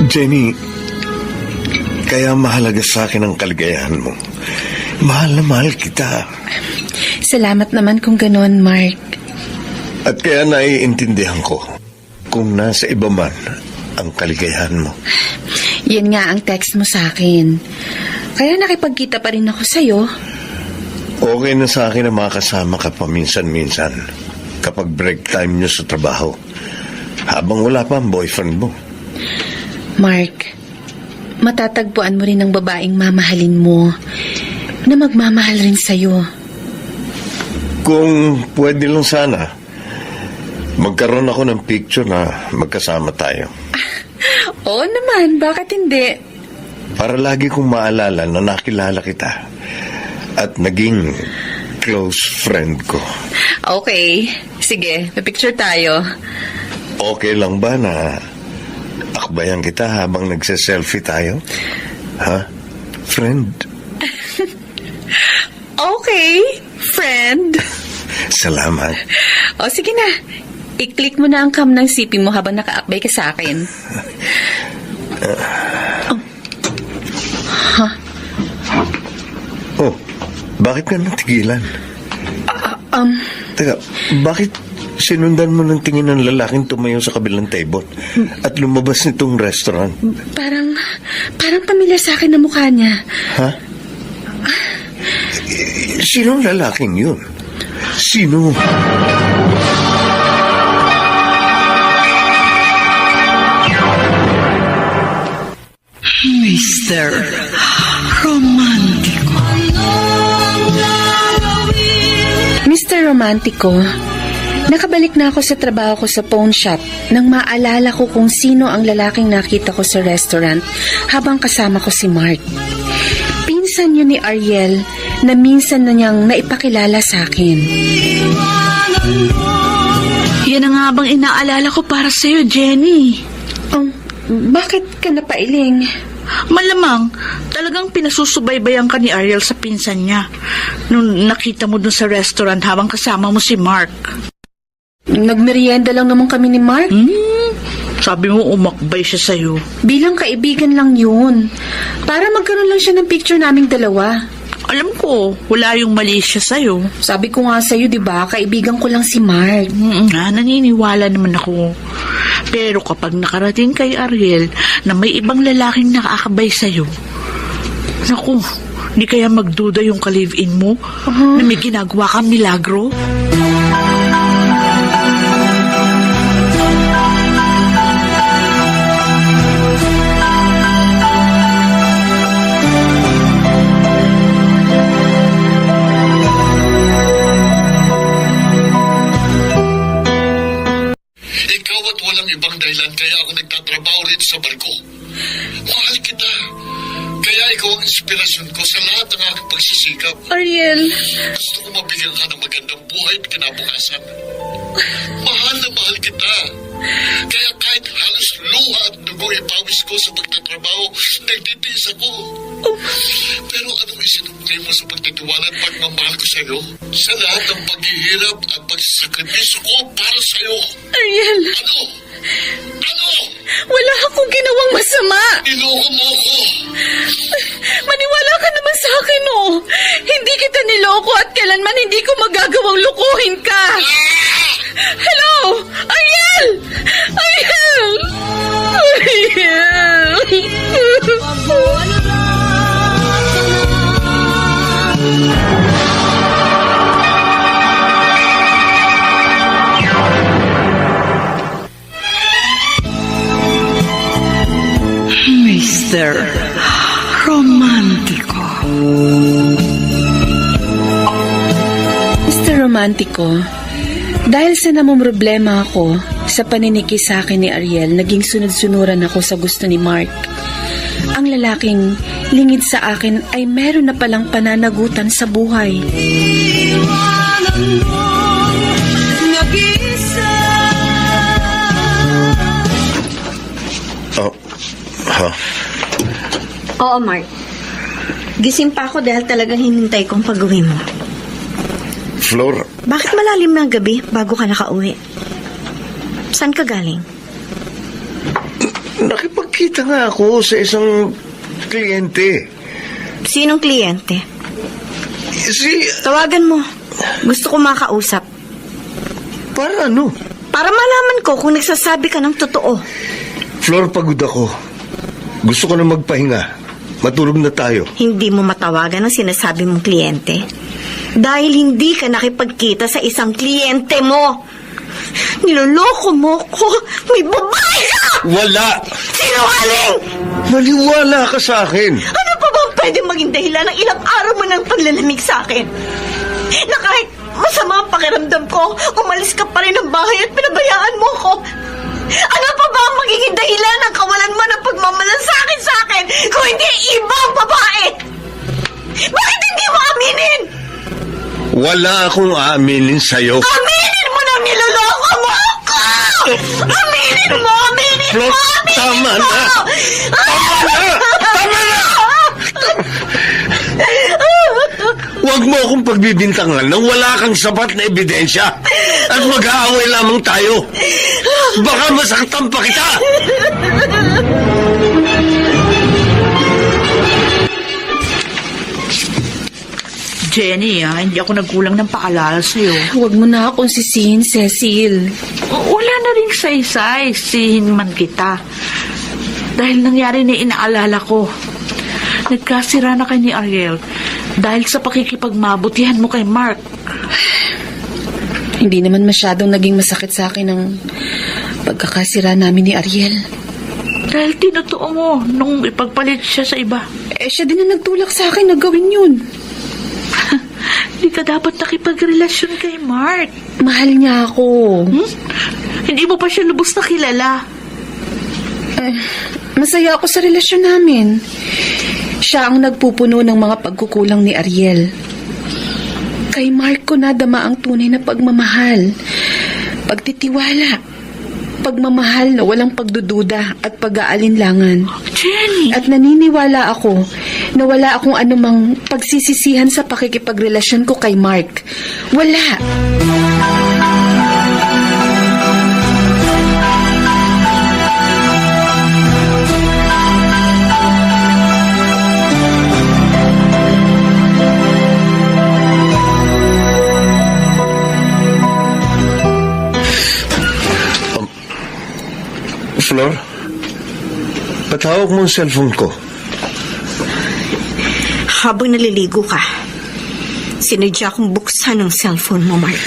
Speaker 8: Jenny, kaya mahalaga sa akin ang kaligayahan mo. Mahal na mahal kita.
Speaker 5: Salamat naman kung gano'n, Mark.
Speaker 8: At kaya naiintindihan ko kung nasa iba man ang kaligayahan mo.
Speaker 5: Yan nga ang text mo sa akin. Kaya nakipagkita pa rin ako sa'yo.
Speaker 8: Okay na sa akin na makasama ka paminsan-minsan kapag break time nyo sa trabaho. Habang wala pa ang boyfriend mo.
Speaker 5: Mark, matatagpuan mo rin ang babaeng mamahalin mo na magmamahal rin sa'yo.
Speaker 8: Kung pwede lang sana, magkaroon ako ng picture na magkasama tayo.
Speaker 5: Oo naman, bakit hindi?
Speaker 8: Para lagi kong maalala na nakilala kita at naging close friend ko.
Speaker 5: Okay, sige, picture tayo.
Speaker 8: Okay lang ba na akbayan kita habang nagse-selfie tayo? Ha? Friend?
Speaker 5: Okay, friend.
Speaker 8: Salamat.
Speaker 5: O sige na, i-click mo na ang cam ng CP mo habang nakaakbay ka sa akin.
Speaker 8: Oh, bakit ka natigilan? Teka, bakit sinundan mo ng tingin ng lalaking tumayo sa kabilang table at lumabas nitong restaurant?
Speaker 5: Parang pamilyar sa akin na mukha niya.
Speaker 8: Ha? Sinong lalaking yun? Sino?
Speaker 1: Mr. Romantico.
Speaker 5: Mr. Romantico, nakabalik na ako sa trabaho ko sa pawn shop nang maalala ko kung sino ang lalaking nakita ko sa restaurant habang kasama ko si Mark. Pinsan niya ni Ariel na minsan na niyang naipakilala sa akin.
Speaker 2: Yan ang nga bang inaalala ko para sa'yo, Jenny.
Speaker 5: Bakit ka napailing?
Speaker 2: Malamang, talagang pinasusubaybayan ka ni Ariel sa pinsan niya nung nakita mo dun sa restaurant habang kasama mo si Mark.
Speaker 5: Nagmerienda lang naman kami ni Mark.
Speaker 2: Sabi mo umakbay siya sa'yo.
Speaker 5: Bilang kaibigan lang yun. Para magkaroon lang siya ng picture naming dalawa.
Speaker 2: Alam ko, wala yung mali siya sa'yo.
Speaker 5: Sabi ko nga sa'yo, di ba? Kaibigan ko lang si Mark.
Speaker 2: Naniniwala naman ako. Pero kapag nakarating kay Ariel na may ibang lalaking nakakabay sa'yo, naku, di kaya magduda yung ka-live-in mo na may ginagawa kang milagro?
Speaker 3: pagtatrabaho rin sa barko. Mahal kita. Kaya ikaw ang inspirasyon ko sa lahat ng aking pagsisikap.
Speaker 2: Ariel,
Speaker 3: Gusto ko mabigyan ka ng magandang buhay at kinabukasan. Mahal na mahal kita. Kaya kahit halos luha at dugo ipawis ko sa pagtatrabaho, nagtitiis ako. Pero anong isinukli mo sa pagtitiwala at pagmamahal ko sa'yo? Sa lahat ng paghihirap at pagsasakripisyo ko para sa'yo.
Speaker 2: Ariel,
Speaker 3: Ano? Ano?
Speaker 2: wala akong ginawang masama.
Speaker 3: Niloko mo ako.
Speaker 2: Maniwala ka naman sa akin, oh. Hindi kita niloko at kailanman hindi ko magagawang lukuhin ka. Hello? Ariel! Ariel!
Speaker 1: Mr. Romantico.
Speaker 5: Mr. Romantico, dahil sa namumroblema ako sa paniniki sa akin ni Ariel, naging sunod-sunuran ako sa gusto ni Mark. Ang lalaking lingid sa akin ay meron na palang pananagutan sa buhay.
Speaker 8: Oh, ha?
Speaker 9: Oo, Mark. Gising pa ako dahil talagang hinintay kong pag-uwi mo.
Speaker 8: Flor,
Speaker 9: Bakit malalim na ang gabi bago ka nakauwi? Saan ka galing?
Speaker 8: nakipagkita nga ako sa isang kliyente.
Speaker 9: Sinong kliyente?
Speaker 8: Si...
Speaker 9: Tawagan mo. Gusto ko makausap.
Speaker 8: Para ano?
Speaker 9: Para malaman ko kung nagsasabi ka ng totoo.
Speaker 8: Flor, pagod ako. Gusto ko na magpahinga. Matulog na tayo.
Speaker 9: Hindi mo matawagan ang sinasabi mong kliyente. Dahil hindi ka nakipagkita sa isang kliyente mo. Niloloko mo ko. May babae ka!
Speaker 8: Wala!
Speaker 9: Sinungaling!
Speaker 8: Maniwala ka sa akin.
Speaker 9: Ano pa bang pwede maging dahilan ng ilang araw mo ng paglalamig sa akin? Na kahit masama ang pakiramdam ko, umalis ka pa rin ng bahay at pinabayaan mo ko. Ano pa ba ang magiging dahilan ng kawalan mo ng pagmamalasakit sa akin kung hindi ibang babae? Bakit hindi mo aminin?
Speaker 8: Wala akong aaminin sa'yo.
Speaker 9: Aminin mo na niloloko mo ako! Aminin mo! Aminin
Speaker 8: Flor,
Speaker 9: mo! Aminin
Speaker 8: tama
Speaker 9: mo!
Speaker 8: na! Tama na! Tama na! Huwag mo akong pagbibintangan nang wala kang sapat na ebidensya at mag-aaway lamang tayo. Baka masaktan pa kita!
Speaker 2: Jenny, hindi ako nagkulang ng paalala sa'yo.
Speaker 5: Huwag mo na akong sisihin, Cecil.
Speaker 2: Wala na rin saysay, sihin man kita. Dahil nangyari na inaalala ko. Nagkasira na kay ni Ariel dahil sa pakikipagmabutihan mo kay Mark.
Speaker 5: Hindi naman masyadong naging masakit sa akin ang pagkakasira namin ni Ariel.
Speaker 2: Dahil tinutuo mo nung ipagpalit siya sa iba.
Speaker 5: Siya din na nagtulak sa akin na gawin yun.
Speaker 2: Hindi ka dapat nakipagrelasyon kay Mark.
Speaker 5: Mahal niya ako.
Speaker 2: Hindi mo pa siya lubos na kilala.
Speaker 5: Masaya ako sa relasyon namin. Siya ang nagpupuno ng mga pagkukulang ni Ariel. Kay Mark ko nadama ang tunay na pagmamahal, pagtitiwala, pagmamahal na walang pagdududa at pag-aalinlangan.
Speaker 2: Jenny!
Speaker 5: At naniniwala ako na wala akong anumang pagsisisihan sa pakikipagrelasyon ko kay Mark. Wala.
Speaker 8: Flor, patawag mo ang cellphone ko.
Speaker 9: Habang naliligo ka, sinadya kong buksan ang cellphone mo, Mark.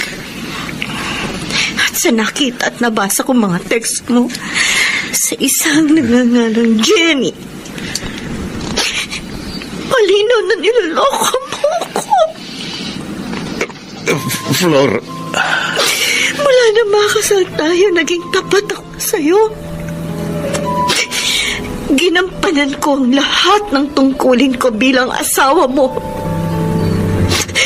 Speaker 9: At sa nakita at nabasa kong mga text mo sa isang nagngangalang Jenny, malinaw na niloloko mo ko.
Speaker 8: Flor,
Speaker 9: Mula na makasal tayo, naging tapat ako sa'yo. Ginampanan ko ang lahat ng tungkulin ko bilang asawa mo.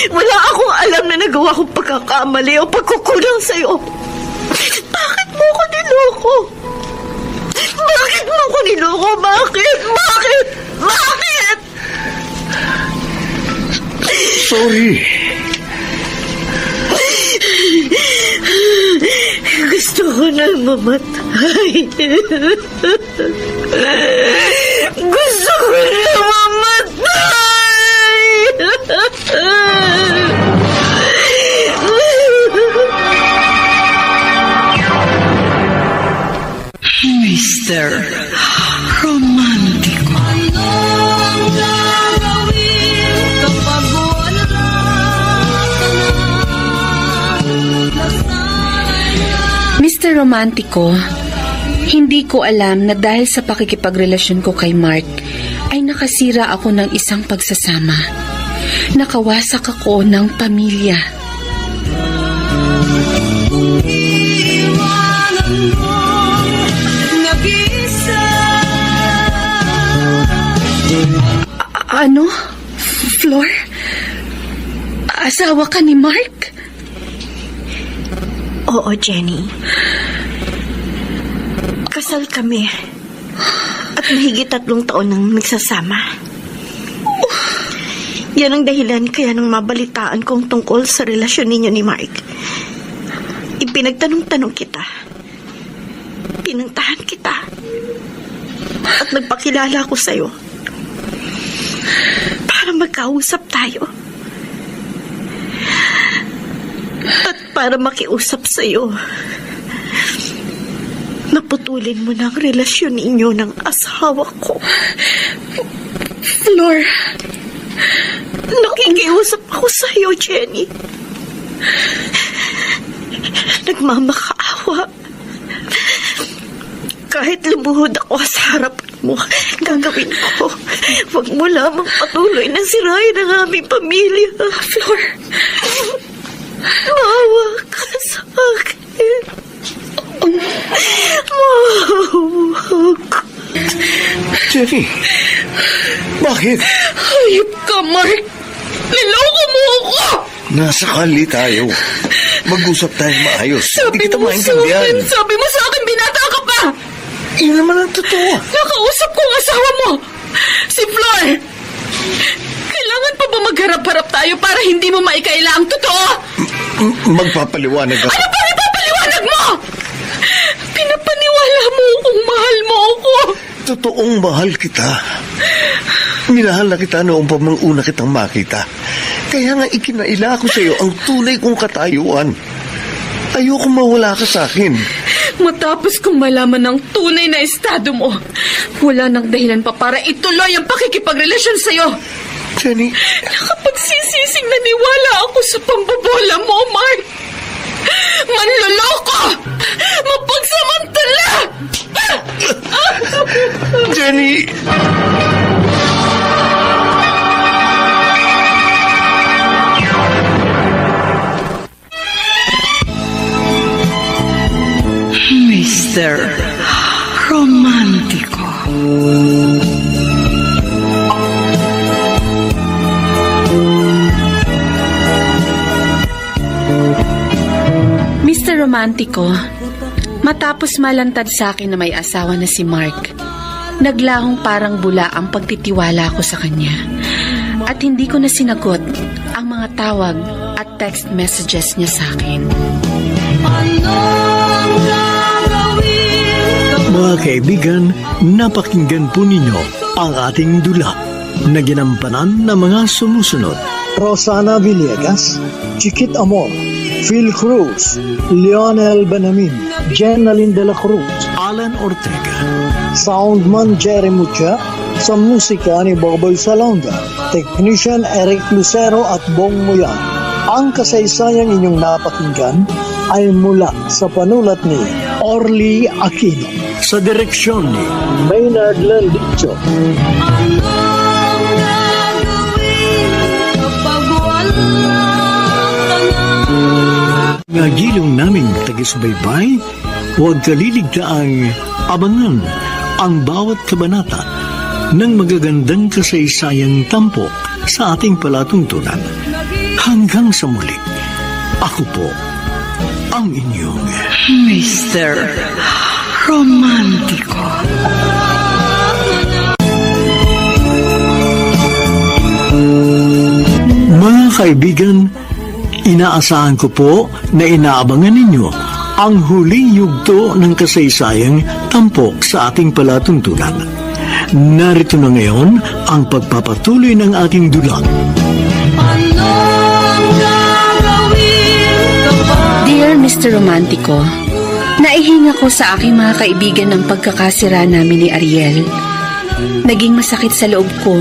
Speaker 9: Wala akong alam na nagawa kong pagkakamali o pagkukulang sa'yo. Bakit mo ko niloko? Bakit mo ko niloko? Bakit? Bakit? Bakit?
Speaker 8: Sorry.
Speaker 9: Gusto ko na mamatay. Gusto ko na mamatay.
Speaker 1: Mr. Romantico.
Speaker 5: Mr. Romantico, hindi ko alam na dahil sa pakikipagrelasyon ko kay Mark, ay nakasira ako ng isang pagsasama. Nakawasak ako ng pamilya. Ano? Flor? Asawa ka ni Mark?
Speaker 9: Oo, Jenny. Kasal kami. At mahigit 3 taon nang nagsasama. Yan ang dahilan kaya nang mabalitaan kong tungkol sa relasyon ninyo ni Mark. Ipinagtanong-tanong kita. Pinuntahan kita. At nagpakilala ko sa'yo. Para magkausap tayo. At para makiusap sa'yo, naputulin mo na ang relasyon ninyo ng asawa ko.
Speaker 5: Flor,
Speaker 9: nakikiusap ako sa'yo, Jenny. Nagmamakaawa. Kahit lumuhod ako sa harapan mo, gagawin ko. Huwag mo lamang patuloy na sirain ang aming pamilya.
Speaker 5: Flor,
Speaker 9: maawa ka sa akin. Maawa ka.
Speaker 8: Jenny, bakit?
Speaker 5: hayop ka, Mark! Niloko mo ako!
Speaker 8: Nasa kali tayo. Mag-usap tayong maayos. Hindi kita maintindihan.
Speaker 5: Sabi mo sa akin, binata ka pa!
Speaker 8: Yun naman ang totoo.
Speaker 5: Nakausap ko ang asawa mo! Si Flor! Kailangan pa ba magharap-harap tayo para hindi mo maikaila ang totoo?
Speaker 8: Magpapaliwanag ako.
Speaker 5: Ano pa ipapaliwanag mo? Pinapaniwala mo kung mahal mo ako.
Speaker 8: Totoong mahal kita. Minahal na kita noong pa mang una kitang makita. Kaya nga ikinaila ko sa iyo ang tunay kong katayuan. Ayoko mawala ka sa akin.
Speaker 5: Matapos kong malaman ang tunay na estado mo, wala nang dahilan pa para ituloy ang pakikipagrelasyon sa'yo.
Speaker 8: Jenny,
Speaker 5: Nakapagsisising naniwala ako sa pambobola mo, Mark. Manloloko! Mapagsamantala!
Speaker 8: Jenny!
Speaker 1: Mr. Romantico.
Speaker 5: Mr. Romantico, matapos malantad sa akin na may asawa na si Mark, naglahong parang bula ang pagtitiwala ko sa kanya. At hindi ko na sinagot ang mga tawag at text messages niya sa akin.
Speaker 4: Mga kaibigan, napakinggan po ninyo ang ating dula na ginampanan ng mga sumusunod.
Speaker 11: Rosana Villegas, Chiquit Amor, Phil Cruz, Lionel Benamin, Jenaline de la Cruz,
Speaker 4: Alan Ortega,
Speaker 11: Soundman Jerry Mucha, sa musika ni Boboy Salonga, Technician Eric Lucero at Bong Muyan. Ang kasaysayang inyong napakinggan ay mula sa panulat ni Orly Aquino.
Speaker 4: Sa direksyon ni
Speaker 11: Maynard Landicho.
Speaker 4: Nga gilong naming tagisbaybay, huwag kaliligtaang abangan ang bawat kabanata ng magagandang kasaysayang tampok sa ating palatuntunan. Hanggang sa muli, ako po ang inyong
Speaker 1: Mr. Romantico.
Speaker 4: Mga kaibigan, inaasahan ko po na inaabangan ninyo ang huling yugto ng kasaysayang tampok sa ating palatuntunan. Narito na ngayon ang pagpapatuloy ng ating dulang.
Speaker 5: Dear Mr. Romantico, naihinga ko sa aking mga kaibigan ng pagkakasira namin ni Ariel. Naging masakit sa loob ko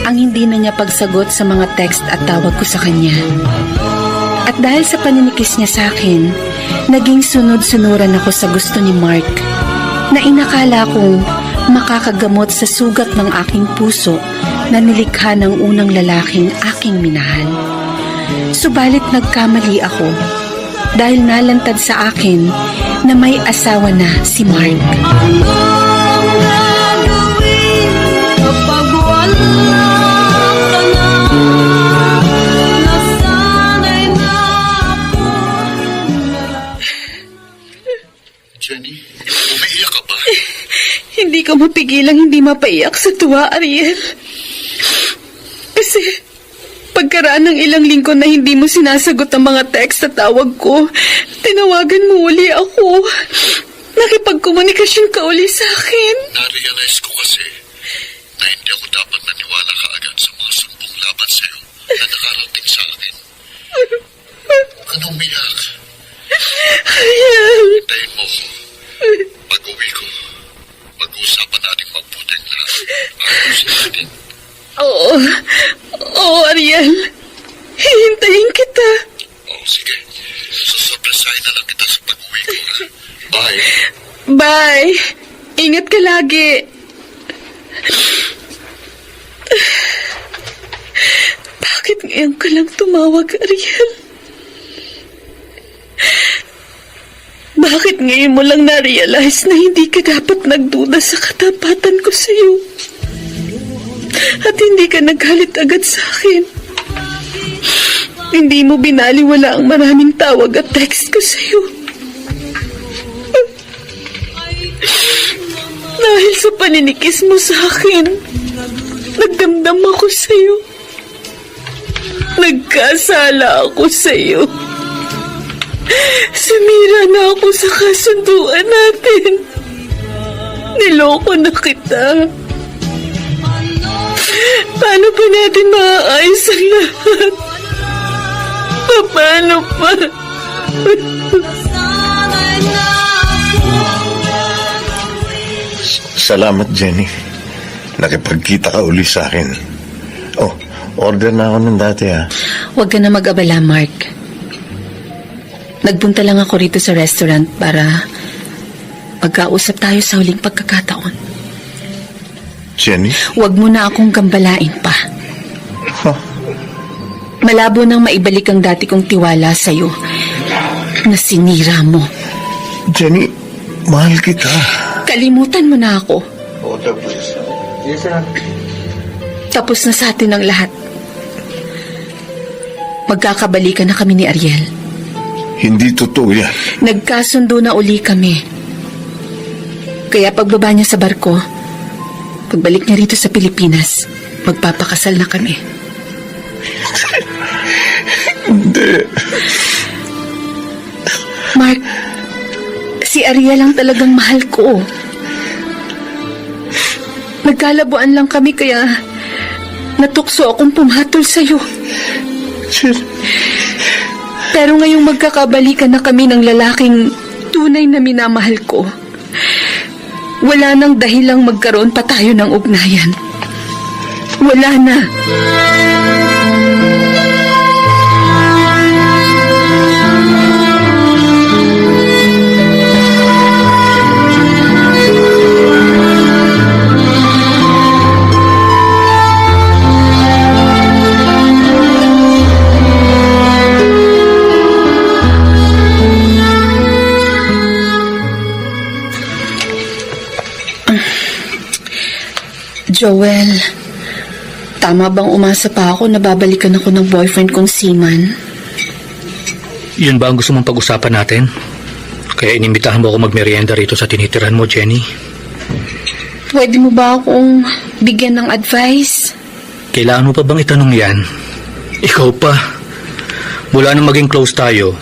Speaker 5: ang hindi na niya pagsagot sa mga text at tawag ko sa kanya. At dahil sa paninikis niya sa akin, naging sunod-sunuran ako sa gusto ni Mark na inakala kong makakagamot sa sugat ng aking puso na nilikha ng unang lalaking aking minahal. Subalit nagkamali ako dahil nalantad sa akin na may asawa na si Mark.
Speaker 3: Jenny, umiiyak ka ba?
Speaker 5: Hindi ka mapigilang hindi mapaiyak sa tuwa, Ariel. Kasi pagkaraan ng ilang linggo na hindi mo sinasagot ang mga text at tawag ko, tinawagan mo uli ako. Nakipagkomunikasyon ka uli sa akin.
Speaker 3: Na-realize ko kasi na hindi ako dapat naniwala kaagad sa mga sumbong laban sa'yo na nakarating sa akin. Anong umiyak?
Speaker 5: Ariel.
Speaker 3: Hintayin mo ko. Pag-uwi ko, pag-uusapan natin mabuti ang lahat. Ayusin natin.
Speaker 5: Oo, Ariel. Hihintayin kita.
Speaker 3: Sige. Susurpresahin na lang kita sa pag-uwi ko. Bye.
Speaker 5: Bye. Ingat ka lagi. Bakit ngayon ka lang tumawag, Ariel? Bakit ngayon mo lang na-realize na hindi ka dapat nagduda sa katapatan ko sa iyo? At hindi ka naggalit agad sa akin? Hindi mo binaliwala ang maraming tawag at text ko sa iyo? Dahil sa paninikis mo sa akin, nagdamdam ako sa iyo. Nagkasala ako sa iyo. Sumira na ako sa kasunduan natin. Niloko na kita. Paano pa natin maaayos ang lahat? Paano pa?
Speaker 8: Salamat, Jenny. Nakipagkita ka uli sa akin. Oh, order na ako ng dati, ha?
Speaker 5: Huwag ka na mag-abala, Mark. Nagpunta lang ako rito sa restaurant para pagkausap tayo sa huling pagkakataon.
Speaker 8: Jenny?
Speaker 5: Huwag mo na akong gambalain pa.
Speaker 8: Huh?
Speaker 5: Malabo nang maibalik ang dati kong tiwala sa'yo na sinira mo.
Speaker 8: Jenny, mahal kita.
Speaker 5: Kalimutan mo na ako.
Speaker 8: Oo, tapos. Yes, sir.
Speaker 5: Tapos na sa atin ang lahat. Magkakabalikan na kami ni Ariel.
Speaker 8: Hindi totoo yan.
Speaker 5: Nagkasundo na uli kami. Kaya pagbaba niya sa barko, pagbalik niya rito sa Pilipinas, magpapakasal na kami.
Speaker 8: Hindi.
Speaker 5: Mark, si Ariel ang talagang mahal ko. Nagkalabuan lang kami kaya natukso akong pumatol sa'yo. Pero ngayong magkakabalikan na kami ng lalaking tunay na minamahal ko, wala nang dahilang magkaroon pa tayo ng ugnayan. Wala na. Joel, tama bang umasa pa ako na babalikan ako ng boyfriend kong Seaman?
Speaker 7: Yun ba ang gusto mong pag-usapan natin? Kaya inimbitahan mo ako magmerienda rito sa tinitirahan mo, Jenny.
Speaker 5: Pwede mo ba akong bigyan ng advice?
Speaker 7: Kailangan mo pa bang itanong yan? Ikaw pa. Mula nang maging close tayo,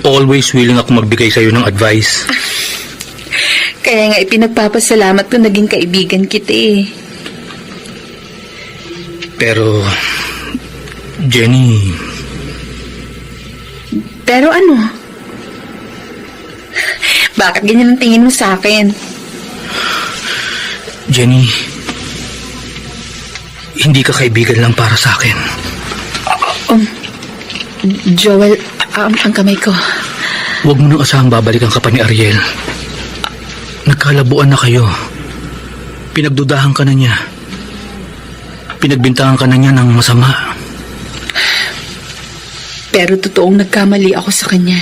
Speaker 7: always willing ako magbigay sa'yo ng advice.
Speaker 5: Kaya nga ipinagpapasalamat ko naging kaibigan kita eh.
Speaker 7: Pero, Jenny...
Speaker 5: Pero ano? Bakit ganyan ang tingin mo sa akin?
Speaker 7: Jenny, hindi ka kaibigan lang para sa akin.
Speaker 5: Joel, ang kamay ko.
Speaker 7: Huwag mo nang asahang babalikan ka pa ni Ariel. Nagkalabuan na kayo. Pinagdudahan ka na niya. Pinagbintangan ka na niya ng masama.
Speaker 5: Pero totoong nagkamali ako sa kanya.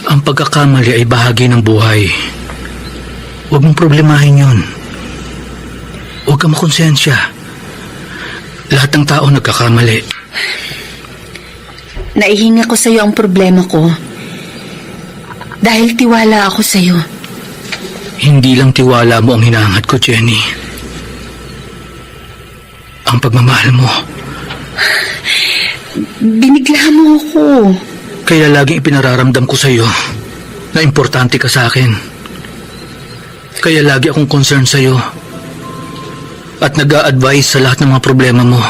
Speaker 7: Ang pagkakamali ay bahagi ng buhay. Huwag mong problemahin yun. Huwag kang makonsensya. Lahat ng tao nagkakamali.
Speaker 5: Naihinga ko sa'yo ang problema ko. Dahil tiwala ako sa'yo.
Speaker 7: Hindi lang tiwala mo ang hinahangad ko, Jenny. Ang pagmamahal mo.
Speaker 5: Binigla mo ako.
Speaker 7: Kaya laging ipinararamdam ko sa'yo na importante ka sa akin. Kaya lagi akong concerned sa'yo at nag-a-advise sa lahat ng mga problema mo.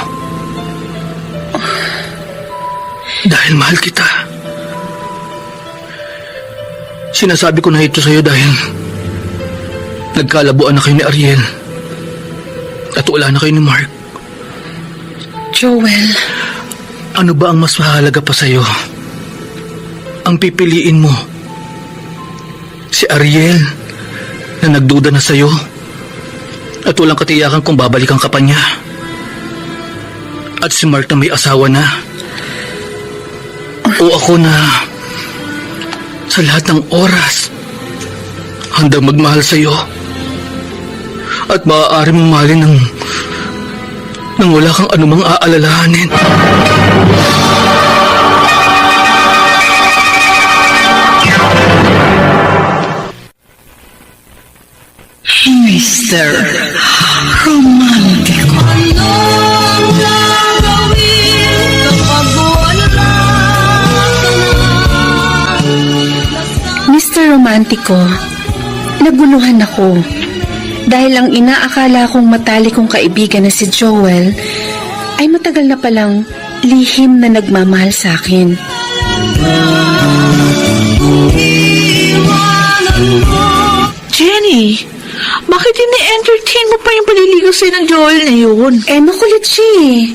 Speaker 7: Dahil mahal kita. Sinasabi ko na ito sa'yo dahil nagkalabuan na kayo ni Ariel at wala na kayo ni Mark.
Speaker 5: Joel,
Speaker 7: ano ba ang mas mahalaga pa sa'yo? Ang pipiliin mo? Si Ariel na nagduda na sa'yo at walang katiyakan kung babalikan ka pa niya. At si Mark na may asawa na. O ako na sa lahat ng oras handang magmahal sa'yo at maaari mong mahalin nang wala kang anumang aalalahanin.
Speaker 1: Mr. Romantico.
Speaker 5: Mr. Romantico, naguluhan ako. Dahil ang inaakala kong matalik kong kaibigan na si Joel ay matagal na palang lihim na nagmamahal sa akin.
Speaker 2: Jenny, bakit ini-entertain mo pa yung paliligaw sa'yo ng Joel na yun?
Speaker 5: Makulit siya eh.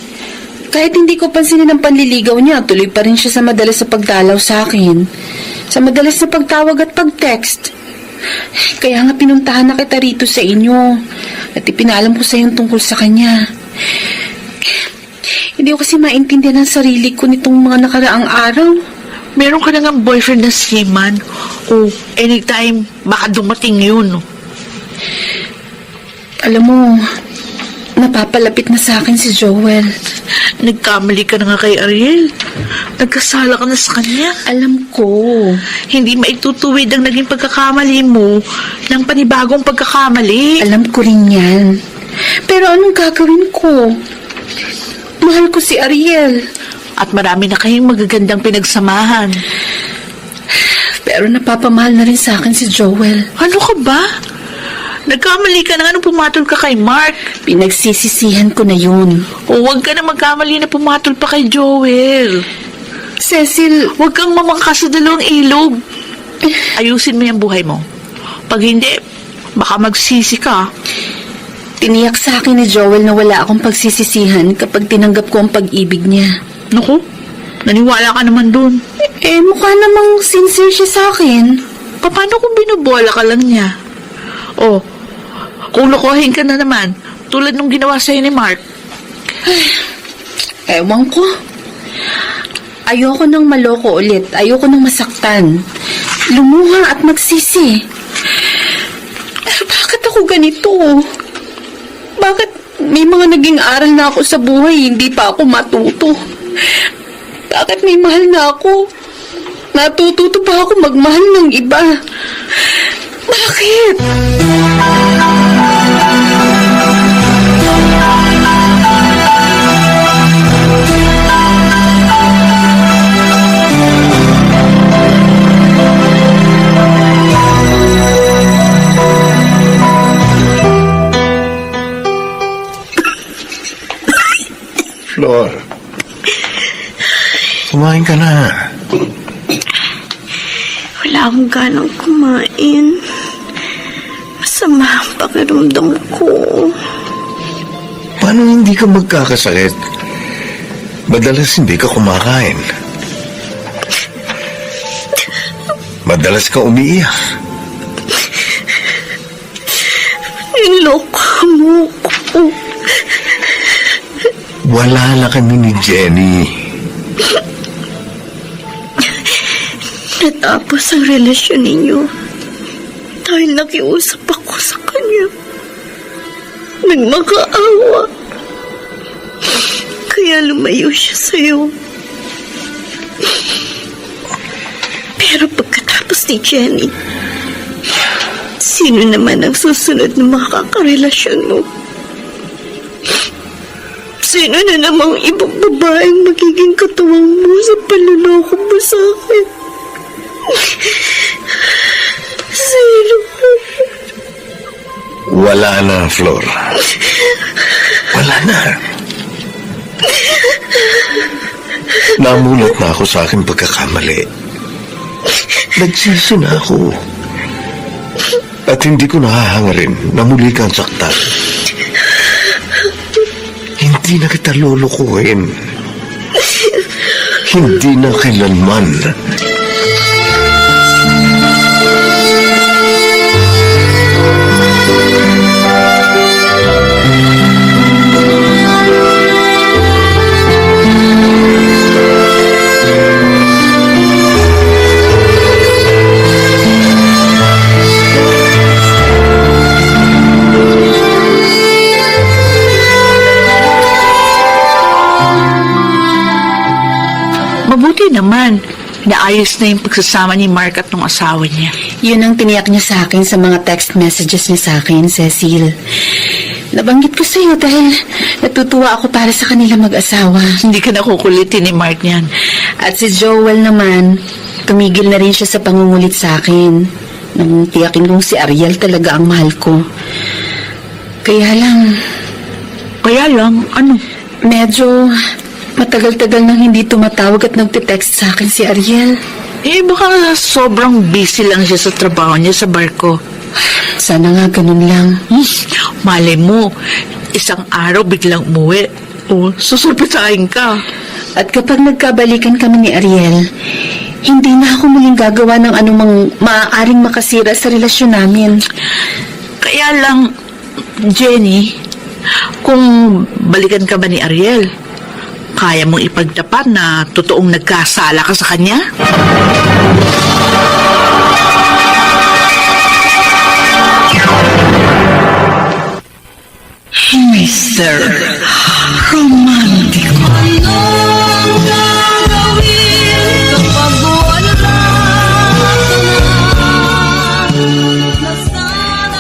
Speaker 5: Kahit hindi ko pansinin ang panliligaw niya, tuloy pa rin siya sa madalas na pagdalaw sa akin. Sa madalas na pagtawag at pag-text. Kaya nga pinuntahan na kita rito sa inyo at ipinaalam ko sa iyo tungkol sa kanya. Hindi ko kasi maintindihan ang sarili ko nitong mga nakaraang araw.
Speaker 2: Meron ka na nga boyfriend na Seaman. O anytime baka dumating yun.
Speaker 5: Alam mo, napapalapit na sa akin si Joel.
Speaker 2: Nagkamali ka na nga kay Ariel. Nagkasala ka na sa kanya.
Speaker 5: Alam ko.
Speaker 2: Hindi maitutuwid ang naging pagkakamali mo ng panibagong pagkakamali.
Speaker 5: Alam ko rin yan. Pero anong gagawin ko? Mahal ko si Ariel.
Speaker 2: At marami na kayong magagandang pinagsamahan.
Speaker 5: Pero napapamahal na rin sa akin si Joel.
Speaker 2: Ano ka ba? Nagkamali ka na nga nung pumatol ka kay Mark.
Speaker 5: Pinagsisisihan ko na yun.
Speaker 2: O huwag ka na magkamali na pumatol pa kay Joel.
Speaker 5: Cecil,
Speaker 2: huwag kang mamangkas sa dalawang ilog. Ayusin mo yung buhay mo. Pag hindi, baka magsisi ka.
Speaker 5: Tiniyak sa akin ni Joel na wala akong pagsisisihan kapag tinanggap ko ang pag-ibig niya.
Speaker 2: Naku, naniwala ka naman dun.
Speaker 5: Mukha namang sincere siya sa akin.
Speaker 2: Paano kung binubola ka lang niya? O, kung lokohin ka na naman, tulad nung ginawa sa'yo ni Mark.
Speaker 5: Ewan ko. Ayoko nang maloko ulit. Ayoko nang masaktan. Lumuha at magsisi. Pero bakit ako ganito? Bakit may mga maraming aral na ako sa buhay, hindi pa ako matuto. Bakit may mahal na ako? Natututo pa ako magmahal ng iba. Bakit?
Speaker 8: Flor, kumain ka na.
Speaker 9: Wala akong ganang kumain. Masama ang pakiramdam ko.
Speaker 8: Paano hindi ka magkakasakit? Madalas hindi ka kumakain. Madalas ka umiiyak.
Speaker 9: Niloko mo ko.
Speaker 8: Wala na kami ni Jenny.
Speaker 9: Natapos ang relasyon ninyo dahil nakiusap ako sa kanya. Nagmakaawa. Kaya lumayo siya sa'yo. Pero pagkatapos ni Jenny, sino naman ang susunod na makakarelasyon mo? Sino na namang ibang babaeng magiging katuwang mo sa panluloko mo sa akin? Sino?
Speaker 8: Wala na, Flor. Wala na. Namulat na ako sa aking pagkakamali. Nagsisi na ako. At hindi ko nahahangarin na muli kang saktan. Hindi na kita lulukuhin. Hindi na kailanman.
Speaker 2: Mabuti naman, naayos na yung pagsasama ni Mark at ng asawa niya.
Speaker 5: Yun ang tiniyak niya sa akin sa mga text messages niya sa akin, Cecil. Nabanggit ko sa'yo dahil natutuwa ako para sa kanila mag-asawa.
Speaker 2: Hindi ka nakukulitin ni Mark niyan.
Speaker 5: At si Joel naman, tumigil na rin siya sa pangungulit sa akin. Nang tiyakin kong si Ariel talaga ang mahal ko. Kaya lang, ano?
Speaker 2: Medyo
Speaker 5: matagal-tagal nang hindi tumatawag at nagte-text sa akin si Ariel.
Speaker 2: Baka sobrang busy lang siya sa trabaho niya sa barko.
Speaker 5: Sana nga ganun lang.
Speaker 2: Malay mo, isang araw biglang umuwi. Susurpresahin ka.
Speaker 5: At kapag nagkabalikan kami ni Ariel, hindi na ako muling gagawa ng anumang maaaring makasira sa relasyon namin.
Speaker 2: Kaya lang, Jenny, kung balikan ka ba ni Ariel, kaya mong ipagtapat na totoong nagkasala ka sa kanya? Mr. Romantico.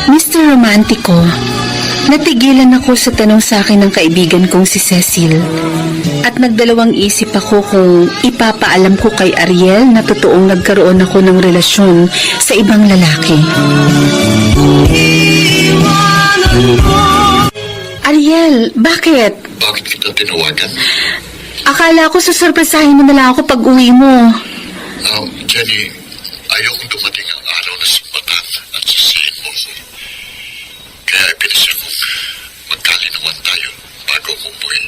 Speaker 5: Mr. Romantico, natigilan ako sa tanong sa akin ng kaibigan kong si Cecil. At nagdalawang isip ako kung ipapaalam ko kay Ariel na totoong nagkaroon ako ng relasyon sa ibang lalaki. Ariel, bakit?
Speaker 3: Bakit kita tinawagan?
Speaker 5: Akala ko susurpresahin mo na lang ako pag uwi mo.
Speaker 3: Jenny, ayokong dumating ang araw na sumbatan at sisihin mo ko. Kaya ipinasya kong magkalinawan tayo bago umuwi.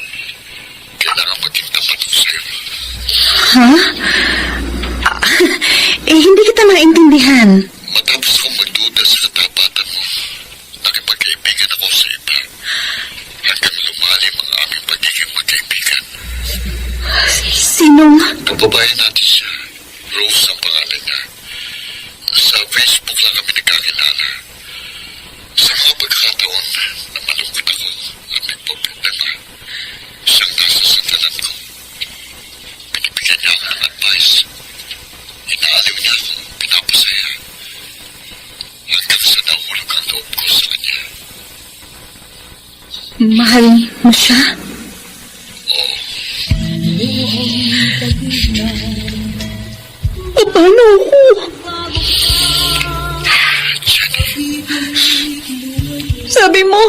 Speaker 3: Kailangan maging tapat ko sa'yo.
Speaker 5: Ha? Hindi kita maintindihan.
Speaker 3: Matapos kong magduda sa katapatan mo, nakipagkaibigan ako sa iba. Hanggang lumalim ang aming pagiging magkaibigan.
Speaker 5: Sinong?
Speaker 3: Kababayan natin siya. Rose ang pangalan niya. Sa Facebook lang kami nagkakilala. Sa mga pagkakataon na malungkot ako at may problema,
Speaker 5: Mahal mo siya? Paano ako? Sabi mo,